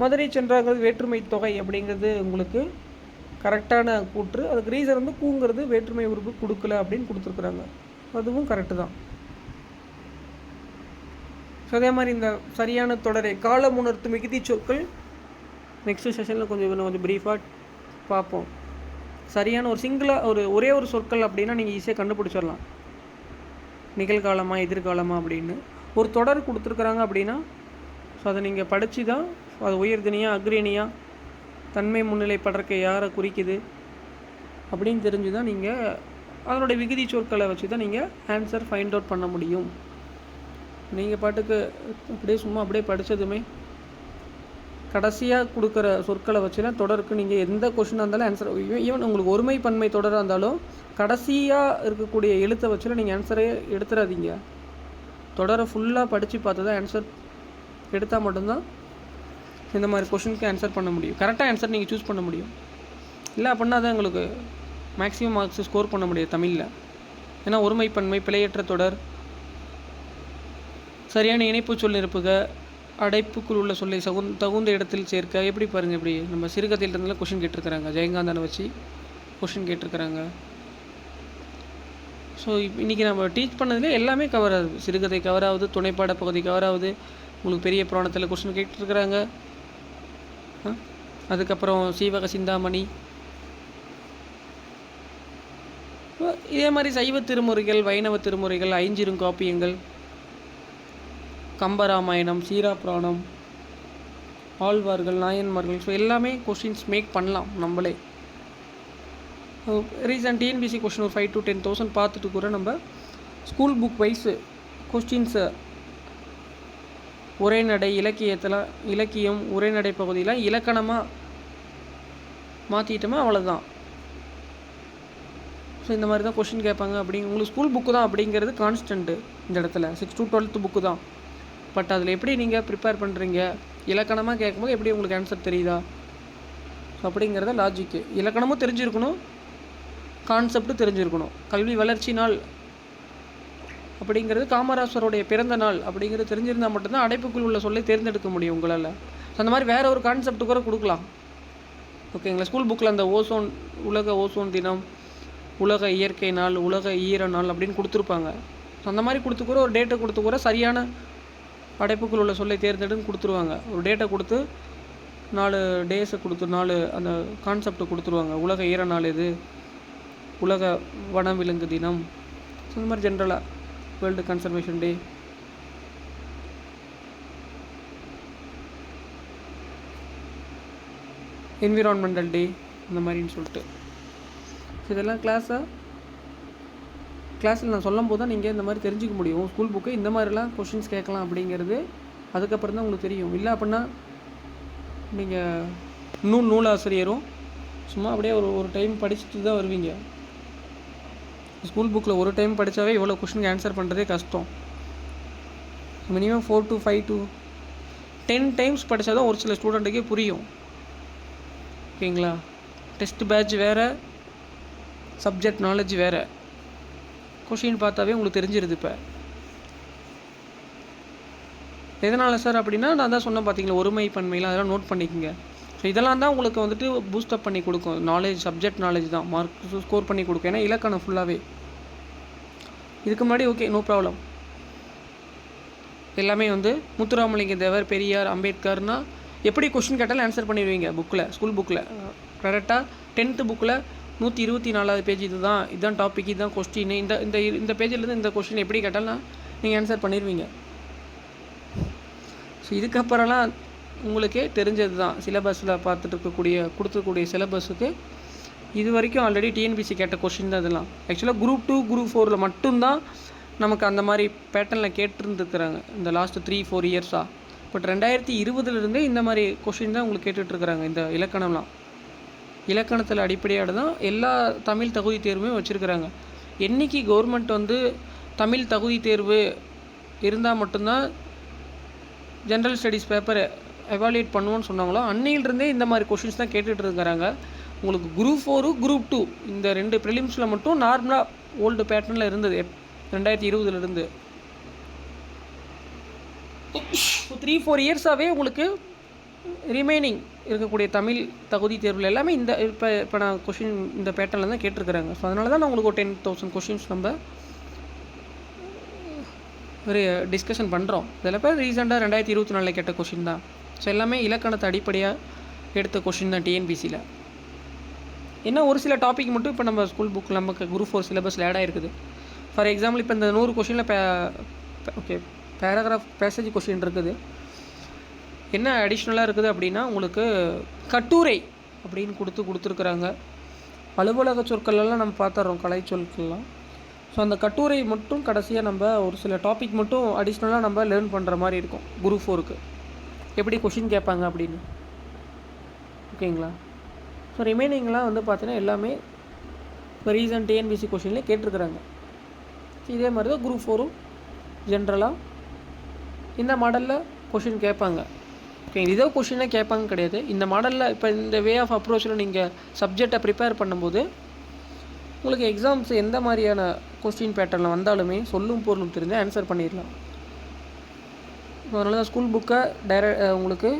மதுரை சென்றாங்கிறது வேற்றுமை தொகை அப்படிங்கிறது உங்களுக்கு கரெக்டான கூற்று. அதுக்கு ரீசன் வந்து கூங்கிறது வேற்றுமை உறுப்பு கொடுக்கல அப்படின்னு கொடுத்துருக்குறாங்க, அதுவும் கரெக்டு தான். ஸோ அதே மாதிரி இந்த சரியான தொடரை காலம் உணர்த்து மிகுதி சொற்கள் நெக்ஸ்ட் செஷனில் கொஞ்சம் ப்ரீஃபாக பார்ப்போம். சரியான ஒரு சிங்கிளாக ஒரே ஒரு சொற்கள் அப்படின்னா நீங்கள் ஈஸியாக கண்டுபிடிச்சிடலாம், நிகழ்காலமா எதிர்காலமா அப்படின்னு. ஒரு தொடர் கொடுத்துருக்குறாங்க அப்படின்னா ஸோ அதை நீங்கள் படித்து தான் அது உயர்தினியா அக்ரேனியா தன்மை முன்னிலைப்படுறக்க யாரை குறிக்குது அப்படின்னு தெரிஞ்சு தான் நீங்கள் அதனுடைய விகுதி சொற்களை வச்சு தான் நீங்கள் ஆன்சர் ஃபைண்ட் அவுட் பண்ண முடியும். நீங்கள் பாட்டுக்கு அப்படியே சும்மா அப்படியே படித்ததுமே கடைசியாக கொடுக்குற சொற்களை வச்சுலாம் தொடருக்கு நீங்கள் எந்த கொஷினாக இருந்தாலும் ஆன்சர், ஈவன் உங்களுக்கு ஒருமை பன்மை தொடராக இருந்தாலும் கடைசியாக இருக்கக்கூடிய எழுத்தை வச்சுலாம் நீங்கள் ஆன்சரே எடுத்துடாதீங்க. தொடரை ஃபுல்லாக படித்து பார்த்து தான் ஆன்சர் எடுத்தால் மட்டும்தான் இந்த மாதிரி கொஷினுக்கு ஆன்சர் பண்ண முடியும், கரெக்டாக ஆன்சர் நீங்கள் சூஸ் பண்ண முடியும். இல்லை அப்படின்னா தான் உங்களுக்கு மேக்ஸிமம் மார்க்ஸ் ஸ்கோர் பண்ண முடியாது தமிழில். ஏன்னா ஒருமை பன்மை பிழையற்ற தொடர் சரியான இணைப்பு சொல் நிரப்புக அடைப்புக்குள் உள்ள சொல்லை தகுந்த இடத்தில் சேர்க்க எப்படி பாருங்கள், இப்படி நம்ம சிறுகதையில் இருந்தாலும் கொஷின் கேட்டிருக்கிறாங்க, ஜெயகாந்தனை வச்சு கொஷின் கேட்டிருக்கிறாங்க. ஸோ இன்றைக்கி நம்ம டீச் பண்ணதுலேயே எல்லாமே கவர் ஆகுது. சிறுகதை கவர் ஆகுது, துணைப்பாட பகுதி கவர் ஆகுது, உங்களுக்கு பெரிய புராணத்தில் கொஷின் கேட்டிருக்கிறாங்க. அதுக்கப்புறம் சீவக சிந்தாமணி, இதே மாதிரி சைவ திருமுறைகள் வைணவ திருமுறைகள் ஐஞ்சிருங்காப்பியங்கள் கம்பராமாயணம் சீரா புராணம் ஆழ்வார்கள் நாயன்மார்கள், ஸோ எல்லாமே கொஷின்ஸ் மேக் பண்ணலாம் நம்மளே. ரீசன்ட் டிஎன்பிசி கொஷின் ஒரு 5,000 to 10,000 பார்த்துட்டு கூட நம்ம ஸ்கூல் புக் வைஸு கொஸ்டின்ஸை உரைநடை இலக்கியம் உரைநடை பகுதியில் இலக்கணமாக மாற்றிட்டோமா அவ்வளோதான். ஸோ இந்த மாதிரி தான் கொஷின் கேட்பாங்க. உங்களுக்கு ஸ்கூல் புக்கு தான் அப்படிங்கிறது கான்ஸ்டன்ட்டு இந்த இடத்துல 6th to 12th புக்கு தான். பட் அதில் எப்படி நீங்கள் ப்ரிப்பேர் பண்ணுறீங்க, இலக்கணமாக கேட்கும்போது எப்படி உங்களுக்கு ஆன்சர் தெரியுதா, ஸோ அப்படிங்கிறத லாஜிக்கு. இலக்கணமும் தெரிஞ்சிருக்கணும், கான்செப்டும் தெரிஞ்சிருக்கணும். கல்வி வளர்ச்சி நாள் அப்படிங்கிறது காமராசருடைய பிறந்த நாள் அப்படிங்கிறது தெரிஞ்சிருந்தால் மட்டும்தான் அடைப்புக்குள் உள்ள சொல்லை தேர்ந்தெடுக்க முடியும் உங்களால். ஸோ அந்த மாதிரி வேறு ஒரு கான்செப்ட் கூட கொடுக்கலாம். ஓகேங்களா. ஸ்கூல் புக்கில் அந்த உலக ஓசோன் தினம், உலக இயற்கை நாள், உலக ஈர நாள் அப்படின்னு கொடுத்துருப்பாங்க. ஸோ அந்த மாதிரி கொடுத்து கூட ஒரு டேட்டை கொடுத்து கூட சரியான அடைப்புக்குள் உள்ள சொல்லை தேர்ந்தெடுன்னு கொடுத்துருவாங்க. ஒரு டேட்டை கொடுத்து 4 டேஸை கொடுத்து 4 அந்த கான்செப்டை கொடுத்துருவாங்க. உலக ஈர நாள் இது, உலக வனவிலங்கு தினம், ஸோ இந்த மாதிரி ஜென்ரலாக வேர்ல்டு கன்சர்வேஷன் டே, என்விரான்மெண்டல் டே, இந்த மாதிரின்னு சொல்லிட்டு இதெல்லாம் கிளாஸில் நான் சொல்லும் போது தான் நீங்கள் இந்த மாதிரி தெரிஞ்சிக்க முடியும். ஸ்கூல் புக்கு இந்த மாதிரிலாம் கொஷின்ஸ் கேட்கலாம் அப்படிங்கிறது அதுக்கப்புறம் தான் உங்களுக்கு தெரியும். இல்லை அப்படின்னா நீங்கள் நூலாசிரியரும் சும்மா அப்படியே ஒரு டைம் படிச்சுட்டு தான் வருவீங்க. ஸ்கூல் புக்கில் ஒரு டைம் படித்தாவே இவ்வளோ கொஷினுக்கு ஆன்சர் பண்ணுறதே கஷ்டம். மினிமம் 4 to 5 to 10 டைம்ஸ் படித்தா தான் ஒரு சில ஸ்டூடெண்ட்டுக்கே புரியும். ஓகேங்களா. டெஸ்ட் பேட்ச் வேறு, சப்ஜெக்ட் நாலேஜ் வேறு. கொஷின் பார்த்தாவே உங்களுக்கு தெரிஞ்சிருது. இப்போ எதனால் சார் அப்படின்னா நான் தான் சொன்னேன் பார்த்தீங்களா, ஒருமை பன்மையில் அதெல்லாம் நோட் பண்ணிக்கோங்க. ஸோ இதெல்லாம் தான் உங்களுக்கு வந்துட்டு பூஸ்டப் பண்ணி கொடுக்கும். நாலேஜ், சப்ஜெக்ட் நாலேஜ் தான் மார்க் ஸ்கோர் பண்ணி கொடுக்கும். ஏன்னா இலக்கணம் ஃபுல்லாகவே இதுக்கு முன்னாடி ஓகே நோ ப்ராப்ளம். எல்லாமே முத்துராமலிங்க தேவர், பெரியார், அம்பேத்கர்னா எப்படி கொஷின் கேட்டாலும் ஆன்சர் பண்ணிடுவீங்க. புக்கில் ஸ்கூல் புக்கில் கரெக்டாக 10th புக்கில் 124வது பேஜ் இதுதான் டாபிக், இதுதான் கொஸ்டின், இந்த பேஜிலேருந்து இந்த கொஸ்டின் எப்படி கேட்டாலும் நீங்கள் ஆன்சர் பண்ணிடுவீங்க. ஸோ இதுக்கப்புறம்லாம் உங்களுக்கே தெரிஞ்சது தான். சிலபஸில் கொடுத்துருக்கக்கூடிய சிலபஸுக்கு இது வரைக்கும் ஆல்ரெடி டிஎன்பிசி கேட்ட கொஷின் தான் இதெல்லாம். ஆக்சுவலாக Group 2 Group 4 மட்டும்தான் நமக்கு அந்த மாதிரி பேட்டர்னில் கேட்டுருந்துருக்குறாங்க இந்த லாஸ்ட் 3-4 இயர்ஸாக. பட் 2020 இந்த மாதிரி கொஷின் தான் உங்களுக்கு கேட்டுட்ருக்குறாங்க. இந்த இலக்கணம்லாம் இலக்கணத்தில் அடிப்படையாக தான் எல்லா தமிழ் தகுதி தேர்வுமே வச்சுருக்குறாங்க. என்றைக்கு கவர்மெண்ட் தமிழ் தகுதி தேர்வு இருந்தால் மட்டும்தான் ஜென்ரல் ஸ்டடீஸ் பேப்பரை எவாலுவேட் பண்ணுவோன்னு சொன்னாங்களோ அன்னையிலிருந்தே இந்த மாதிரி கொஷின்ஸ் தான் கேட்டுட்டு இருக்கிறாங்க. உங்களுக்கு Group 4 Group 2 இந்த 2 ப்ரிலிம்ஸில் மட்டும் நார்மலாக ஓல்டு பேட்டர்னில் இருந்தது 2020 3-4 இயர்ஸாகவே உங்களுக்கு ரிமைனிங் இருக்கக்கூடிய தமிழ் தகுதி தேர்வில் எல்லாமே இப்போ நான் கொஷின் இந்த பேட்டர்னில் தான் கேட்டிருக்கிறாங்க. ஸோ அதனால தான் நான் உங்களுக்கு ஒரு 10,000 கொஷின்ஸ் நம்ம ஒரு டிஸ்கஷன் பண்ணுறோம். இதில் பேர் ரீசெண்டாக 2024 கேட்ட கொஷின் தான். ஸோ எல்லாமே இலக்கணத்தை அடிப்படையாக எடுத்த கொஷின் தான் டிஎன்பிசியில். என்ன ஒரு சில டாபிக் மட்டும் இப்போ நம்ம ஸ்கூல் புக்கில் நமக்கு Group 4 சிலபஸில் ஆட் ஆகிருக்குது. ஃபார் எக்ஸாம்பிள் இப்போ இந்த 100 கொஷினில் ஓகே பேராகிராஃப் பேசேஜ் கொஷின் இருக்குது. என்ன அடிஷ்னலாக இருக்குது அப்படின்னா உங்களுக்கு கட்டுரை அப்படின்னு கொடுத்துருக்குறாங்க. அலுவலக சொற்களெல்லாம் நம்ம பார்த்துட்றோம், கலை சொற்கள்லாம். ஸோ அந்த கட்டுரை மட்டும் கடைசியாக நம்ம ஒரு சில டாபிக் மட்டும் அடிஷ்னலாக நம்ம லேர்ன் பண்ணுற மாதிரி இருக்கும் குரூப் 4க்கு எப்படி கொஷின் கேட்பாங்க அப்படின்னு. ஓகேங்களா? ஸோ ரிமைனிங்லாம் வந்து பார்த்தீங்கன்னா எல்லாமே இப்போ ரீசன்ட் டிஎன்பிசி கொஷின்லேயே கேட்டிருக்கிறாங்க. இதே மாதிரி தான் குரூப் 4ம் ஜென்ரலாக இந்த மாடலில் கொஷின் கேட்பாங்க. ஓகே, இதோ கொஷினே கேட்பாங்க கிடையாது. இந்த மாடலில் இப்போ இந்த வே ஆஃப் அப்ரோச்சில் நீங்கள் சப்ஜெக்டை ப்ரிப்பேர் பண்ணும்போது உங்களுக்கு எக்ஸாம்ஸ் எந்த மாதிரியான கொஸ்டின் பேட்டர்னில் வந்தாலுமே சொல்லும் பொருளும் தெரிஞ்சு ஆன்சர் பண்ணிடலாம். அதனால தான் ஸ்கூல் புக்கை உங்களுக்கு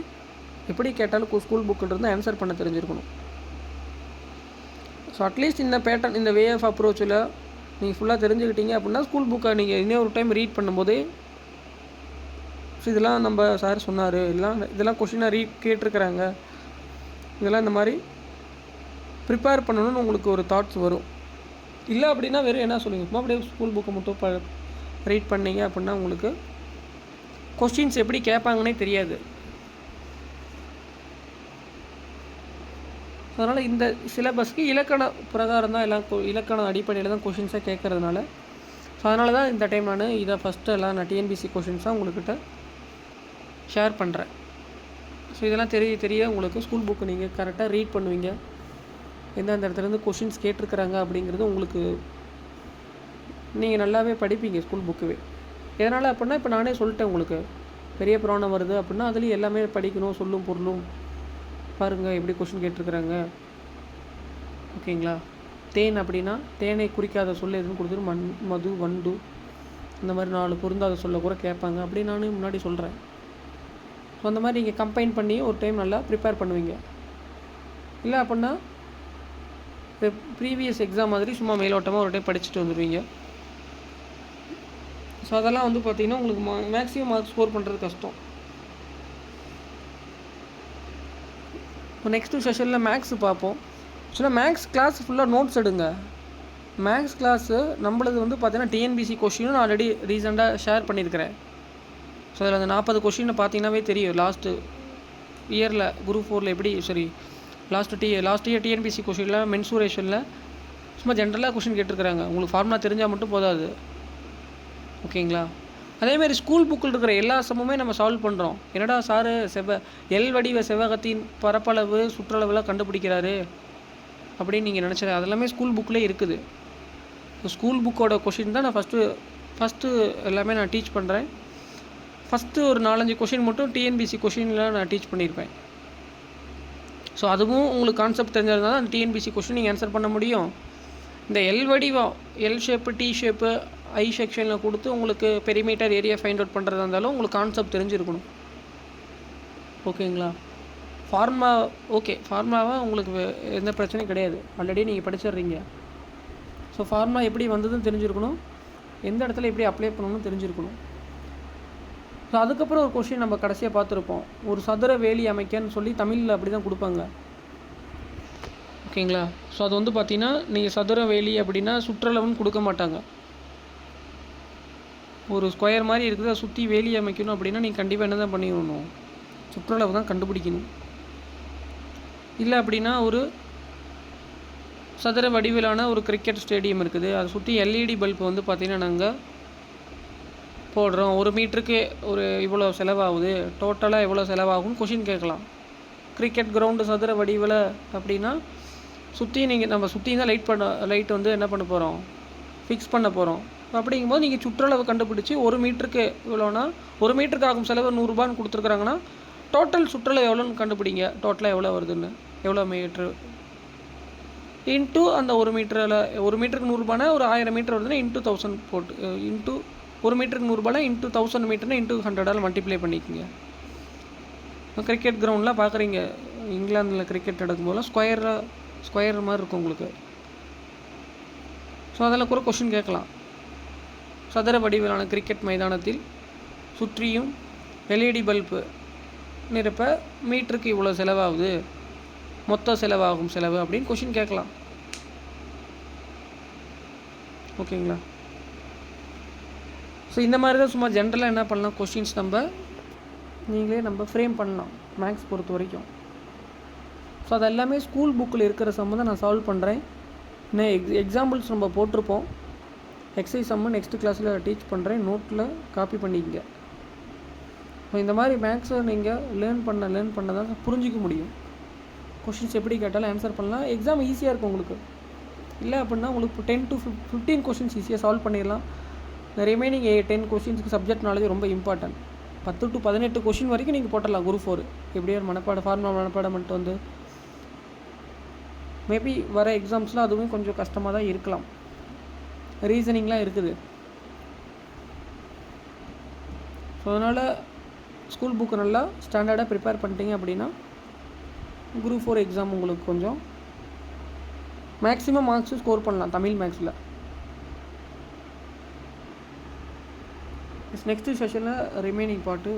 எப்படி கேட்டாலும் ஸ்கூல் புக்கிலிருந்து ஆன்சர் பண்ண தெரிஞ்சிருக்கணும். ஸோ அட்லீஸ்ட் இந்த பேட்டர்ன், இந்த வே ஆஃப் அப்ரோச்சில் நீங்கள் ஃபுல்லாக தெரிஞ்சுக்கிட்டீங்க அப்படின்னா ஸ்கூல் புக்கை நீங்கள் இன்னொரு டைம் ரீட் பண்ணும்போதே ஸோ இதெல்லாம் நம்ம சார் சொன்னார், இதெல்லாம் கொஷினாக கேட்டிருக்கிறாங்க, இதெல்லாம் இந்த மாதிரி ப்ரிப்பேர் பண்ணணும்னு உங்களுக்கு ஒரு தாட்ஸ் வரும். இல்லை அப்படின்னா வெறும் என்ன சொல்லுவீங்க, அப்படியே ஸ்கூல் புக்கை மட்டும் ரீட் பண்ணீங்க அப்படின்னா உங்களுக்கு கொஸ்டின்ஸ் எப்படி கேட்பாங்கன்னே தெரியாது. அதனால் இந்த சிலபஸ்க்கு இலக்கண பிரகாரம் தான் எல்லாம் இலக்கண அடிப்படையில் தான் கொஷின்ஸாக கேட்குறதுனால ஸோ அதனால தான் இந்த டைம் இதை ஃபஸ்ட்டு எல்லாம் நான் டிஎன்பிசி கொஷின்ஸாக உங்கள்கிட்ட ஷேர் பண்ணுறேன். ஸோ இதெல்லாம் தெரிய உங்களுக்கு ஸ்கூல் புக்கு நீங்கள் கரெக்டாக ரீட் பண்ணுவீங்க, எந்தெந்த இடத்துலேருந்து கொஷின்ஸ் கேட்டிருக்கிறாங்க அப்படிங்கிறது உங்களுக்கு நீங்கள் நல்லாவே படிப்பீங்க ஸ்கூல் புக்குவே. எதனால் அப்படின்னா இப்போ நானே சொல்லிட்டேன் உங்களுக்கு பெரிய புராணம் வருது அப்படின்னா அதுலேயும் எல்லாமே படிக்கணும், சொல்லும் பொருளும் பாருங்கள் எப்படி கொஷின் கேட்டிருக்கிறாங்க. ஓகேங்களா? தேன் அப்படின்னா தேனை குறிக்காத சொல்ல எதுன்னு கொடுத்துட்டு மது வண்டு இந்த மாதிரி 4 பொருந்தாத சொல்ல கூட கேட்பாங்க அப்படி நான் முன்னாடி சொல்கிறேன். ஸோ அந்த மாதிரி நீங்கள் கம்பைன் பண்ணி ஒரு டைம் நல்லா ப்ரிப்பேர் பண்ணுவீங்க. இல்லை அப்படின்னா ப்ரீவியஸ் எக்ஸாம் மாதிரி சும்மா மேலோட்டமாக ஒரு டைம் படிச்சுட்டு வந்துடுவீங்க. ஸோ அதெல்லாம் வந்து பார்த்திங்கன்னா உங்களுக்கு மேக்ஸிமம் மார்க் ஸ்கோர் பண்ணுறது கஷ்டம். இப்போ நெக்ஸ்ட்டு செஷனில் மேக்ஸ் பார்ப்போம். ஆக்சுவலாக மேக்ஸ் கிளாஸ் ஃபுல்லாக நோட்ஸ் எடுங்க. மேக்ஸ் கிளாஸு நம்மளது வந்து பார்த்திங்கன்னா டிஎன்பிசி கொஷினும் நான் ஆல்ரெடி ரீசெண்டாக ஷேர் பண்ணியிருக்கிறேன். ஸோ அதில் அந்த 40 கொஷினை பார்த்தீங்கன்னாவே தெரியும் லாஸ்ட்டு இயரில் குரூப் 4ல் எப்படி லாஸ்ட் இயர் டிஎன்பிசி கொஷினில் மென்சூரேஷனில் சும்மா ஜென்ரலாக கொஷின் கேட்டிருக்கிறாங்க. உங்களுக்கு ஃபார்முலா தெரிஞ்சால் மட்டும் போதாது. ஓகேங்களா? அதேமாதிரி ஸ்கூல் புக்கில் இருக்கிற எல்லா சமமே நம்ம சால்வ் பண்ணுறோம். என்னடா சாரு எல் வடிவ செவ்வகத்தின் பரப்பளவு சுற்றளவில் கண்டுபிடிக்கிறாரு அப்படின்னு நீங்கள் நினச்சது அதெல்லாமே ஸ்கூல் புக்கில் இருக்குது. ஸ்கூல் புக்கோட கொஷின் தான் நான் ஃபஸ்ட்டு எல்லாமே நான் டீச் பண்ணுறேன். ஃபஸ்ட்டு ஒரு 4-5 கொஷின் மட்டும் டிஎன்பிசி கொஷினில் நான் டீச் பண்ணியிருப்பேன். ஸோ அதுவும் உங்களுக்கு கான்செப்ட் தெரிஞ்சிருந்தால் தான் அந்த டிஎன்பிசி கொஷின் நீங்கள் ஆன்சர் பண்ண முடியும். இந்த எல் வடிவம் எல் ஷேப்பு டி ஷேப்பு ஐ செக்ஷனில் கொடுத்து உங்களுக்கு பெரிமீட்டர் ஏரியா ஃபைண்ட் அவுட் பண்ணுறதா இருந்தாலும் உங்களுக்கு கான்செப்ட் தெரிஞ்சிருக்கணும். ஓகேங்களா? ஃபார்முலாவை உங்களுக்கு எந்த பிரச்சனையும் கிடையாது, ஆல்ரெடி நீங்கள் படிச்சிடுறீங்க. ஸோ ஃபார்முலா எப்படி வந்ததுன்னு தெரிஞ்சிருக்கணும், எந்த இடத்துல எப்படி அப்ளை பண்ணணும்னு தெரிஞ்சிருக்கணும். ஸோ அதுக்கப்புறம் ஒரு கொஷின் நம்ம கடைசியாக பார்த்துருப்போம், ஒரு சதுர வேலி அமைக்கன்னு சொல்லி தமிழில் அப்படி தான் கொடுப்பாங்க. ஓகேங்களா? ஸோ அது வந்து பார்த்திங்கன்னா நீங்கள் சதுர வேலி அப்படின்னா சுற்றளவுன்னு கொடுக்க மாட்டாங்க. ஒரு ஸ்கொயர் மாதிரி இருக்குது, அதை சுற்றி வேலி அமைக்கணும் அப்படின்னா நீங்கள் கண்டிப்பாக என்ன தான் பண்ணிடணும், சுற்றளவு தான் கண்டுபிடிக்கணும். இல்லை அப்படின்னா ஒரு சதுர வடிவிலான ஒரு கிரிக்கெட் ஸ்டேடியம் இருக்குது, அதை சுற்றி எல்இடி பல்ப் வந்து பார்த்திங்கன்னா நாங்கள் போடுறோம், 1 மீட்டருக்கு ஒரு இவ்வளோ செலவாகுது, டோட்டலாக எவ்வளோ செலவாகும்னு கொஷின் கேட்கலாம். கிரிக்கெட் கிரவுண்டு சதுர வடிவில் அப்படின்னா சுற்றி நம்ம சுற்றி தான் லைட் வந்து என்ன பண்ண போகிறோம், ஃபிக்ஸ் பண்ண போகிறோம். அப்படிங்கும்போது நீங்கள் சுற்றளவு கண்டுபிடிச்சி 1 மீட்டருக்கு இவ்வளோனா 1 மீட்டருக்கு ஆகும் செலவு 100 ரூபான்னு கொடுத்துருக்குறாங்கன்னா டோட்டல் சுற்றளவு எவ்வளோன்னு கண்டுபிடிங்க, டோட்டலாக எவ்வளோ வருதுன்னு, எவ்வளோ மீட்ரு இன்ட்டு அந்த 1 மீட்டரில் 1 மீட்டருக்கு 100 ரூபானா ஒரு 1000 மீட்டர் வருதுன்னா இன்ட்டு 1000 போட்டு இன்ட்டு 1 மீட்டருக்கு 100 ரூபானா இன்ட்டு 1000 மீட்டர்னா இன்ட்டு 100ஆல் மல்டிப்ளை பண்ணிக்கோங்க. கிரிக்கெட் கிரவுண்ட்லாம் பார்க்குறீங்க, இங்கிலாந்தில் கிரிக்கெட் நடக்கும்போதெல்லாம் ஸ்கொயர் மாதிரி இருக்கும் உங்களுக்கு. ஸோ அதெல்லாம் கூட கொஷின் கேட்கலாம். சதுர வடிவிலான கிரிக்கெட் மைதானத்தில் சுற்றியும் எல்இடி பல்பு நிரப்ப மீட்டருக்கு இவ்வளோ செலவாகுது, மொத்த செலவாகும் செலவு அப்படின்னு கொஷின் கேட்கலாம். ஓகேங்களா? ஸோ இந்த மாதிரி தான் சும்மா ஜென்ரலாக என்ன பண்ணலாம், கொஷின்ஸ் நீங்களே ஃப்ரேம் பண்ணலாம் மேக்ஸ் பொறுத்த வரைக்கும். ஸோ அது எல்லாமே ஸ்கூல் புக்கில் இருக்கிற சம்ம தான் நான் சால்வ் பண்ணுறேன். இன்னும் எக்ஸாம்பிள்ஸ் நம்ம போட்டிருப்போம். எக்ஸசைஸ் சம்மு நெக்ஸ்ட் கிளாஸில் டீச் பண்ணுறேன், நோட்டில் காப்பி பண்ணிக்கங்க. ஸோ இந்த மாதிரி மேக்ஸை நீங்கள் லேர்ன் பண்ண தான் புரிஞ்சிக்க முடியும். கொஷின்ஸ் எப்படி கேட்டாலும் ஆன்சர் பண்ணலாம். எக்ஸாம் ஈஸியாக இருக்கும் உங்களுக்கு. இல்லை அப்படின்னா உங்களுக்கு 10 to 15 கொஷின்ஸ் ஈஸியாக சால்வ் பண்ணிடலாம். ரிமைனிங் 10 கொஷின்ஸுக்கு சப்ஜெக்ட் நாலேஜ் ரொம்ப இம்பார்ட்டன்ட். 10 to 18 கொஷின் வரைக்கும் நீங்கள் போட்டலாம் குரூப் 4. எப்படியோ ஃபார்முலா மனப்பாடம் பண்ணிட்டு மேபி வர எக்ஸாம்ஸ்லாம் அதுவும் கொஞ்சம் கஷ்டமாக தான் இருக்கலாம். ரீசனிங்லாம் இருக்குது. ஸோ அதனால் ஸ்கூல் புக்கு நல்லா ஸ்டாண்டர்டாக ப்ரிப்பேர் பண்ணிட்டீங்க அப்படின்னா குரூப் 4 எக்ஸாம் உங்களுக்கு கொஞ்சம் மேக்ஸிமம் மார்க்ஸு ஸ்கோர் பண்ணலாம் தமிழ் மேக்ஸில். நெக்ஸ்ட்டு செஷனில் ரிமைனிங் பார்ட்டு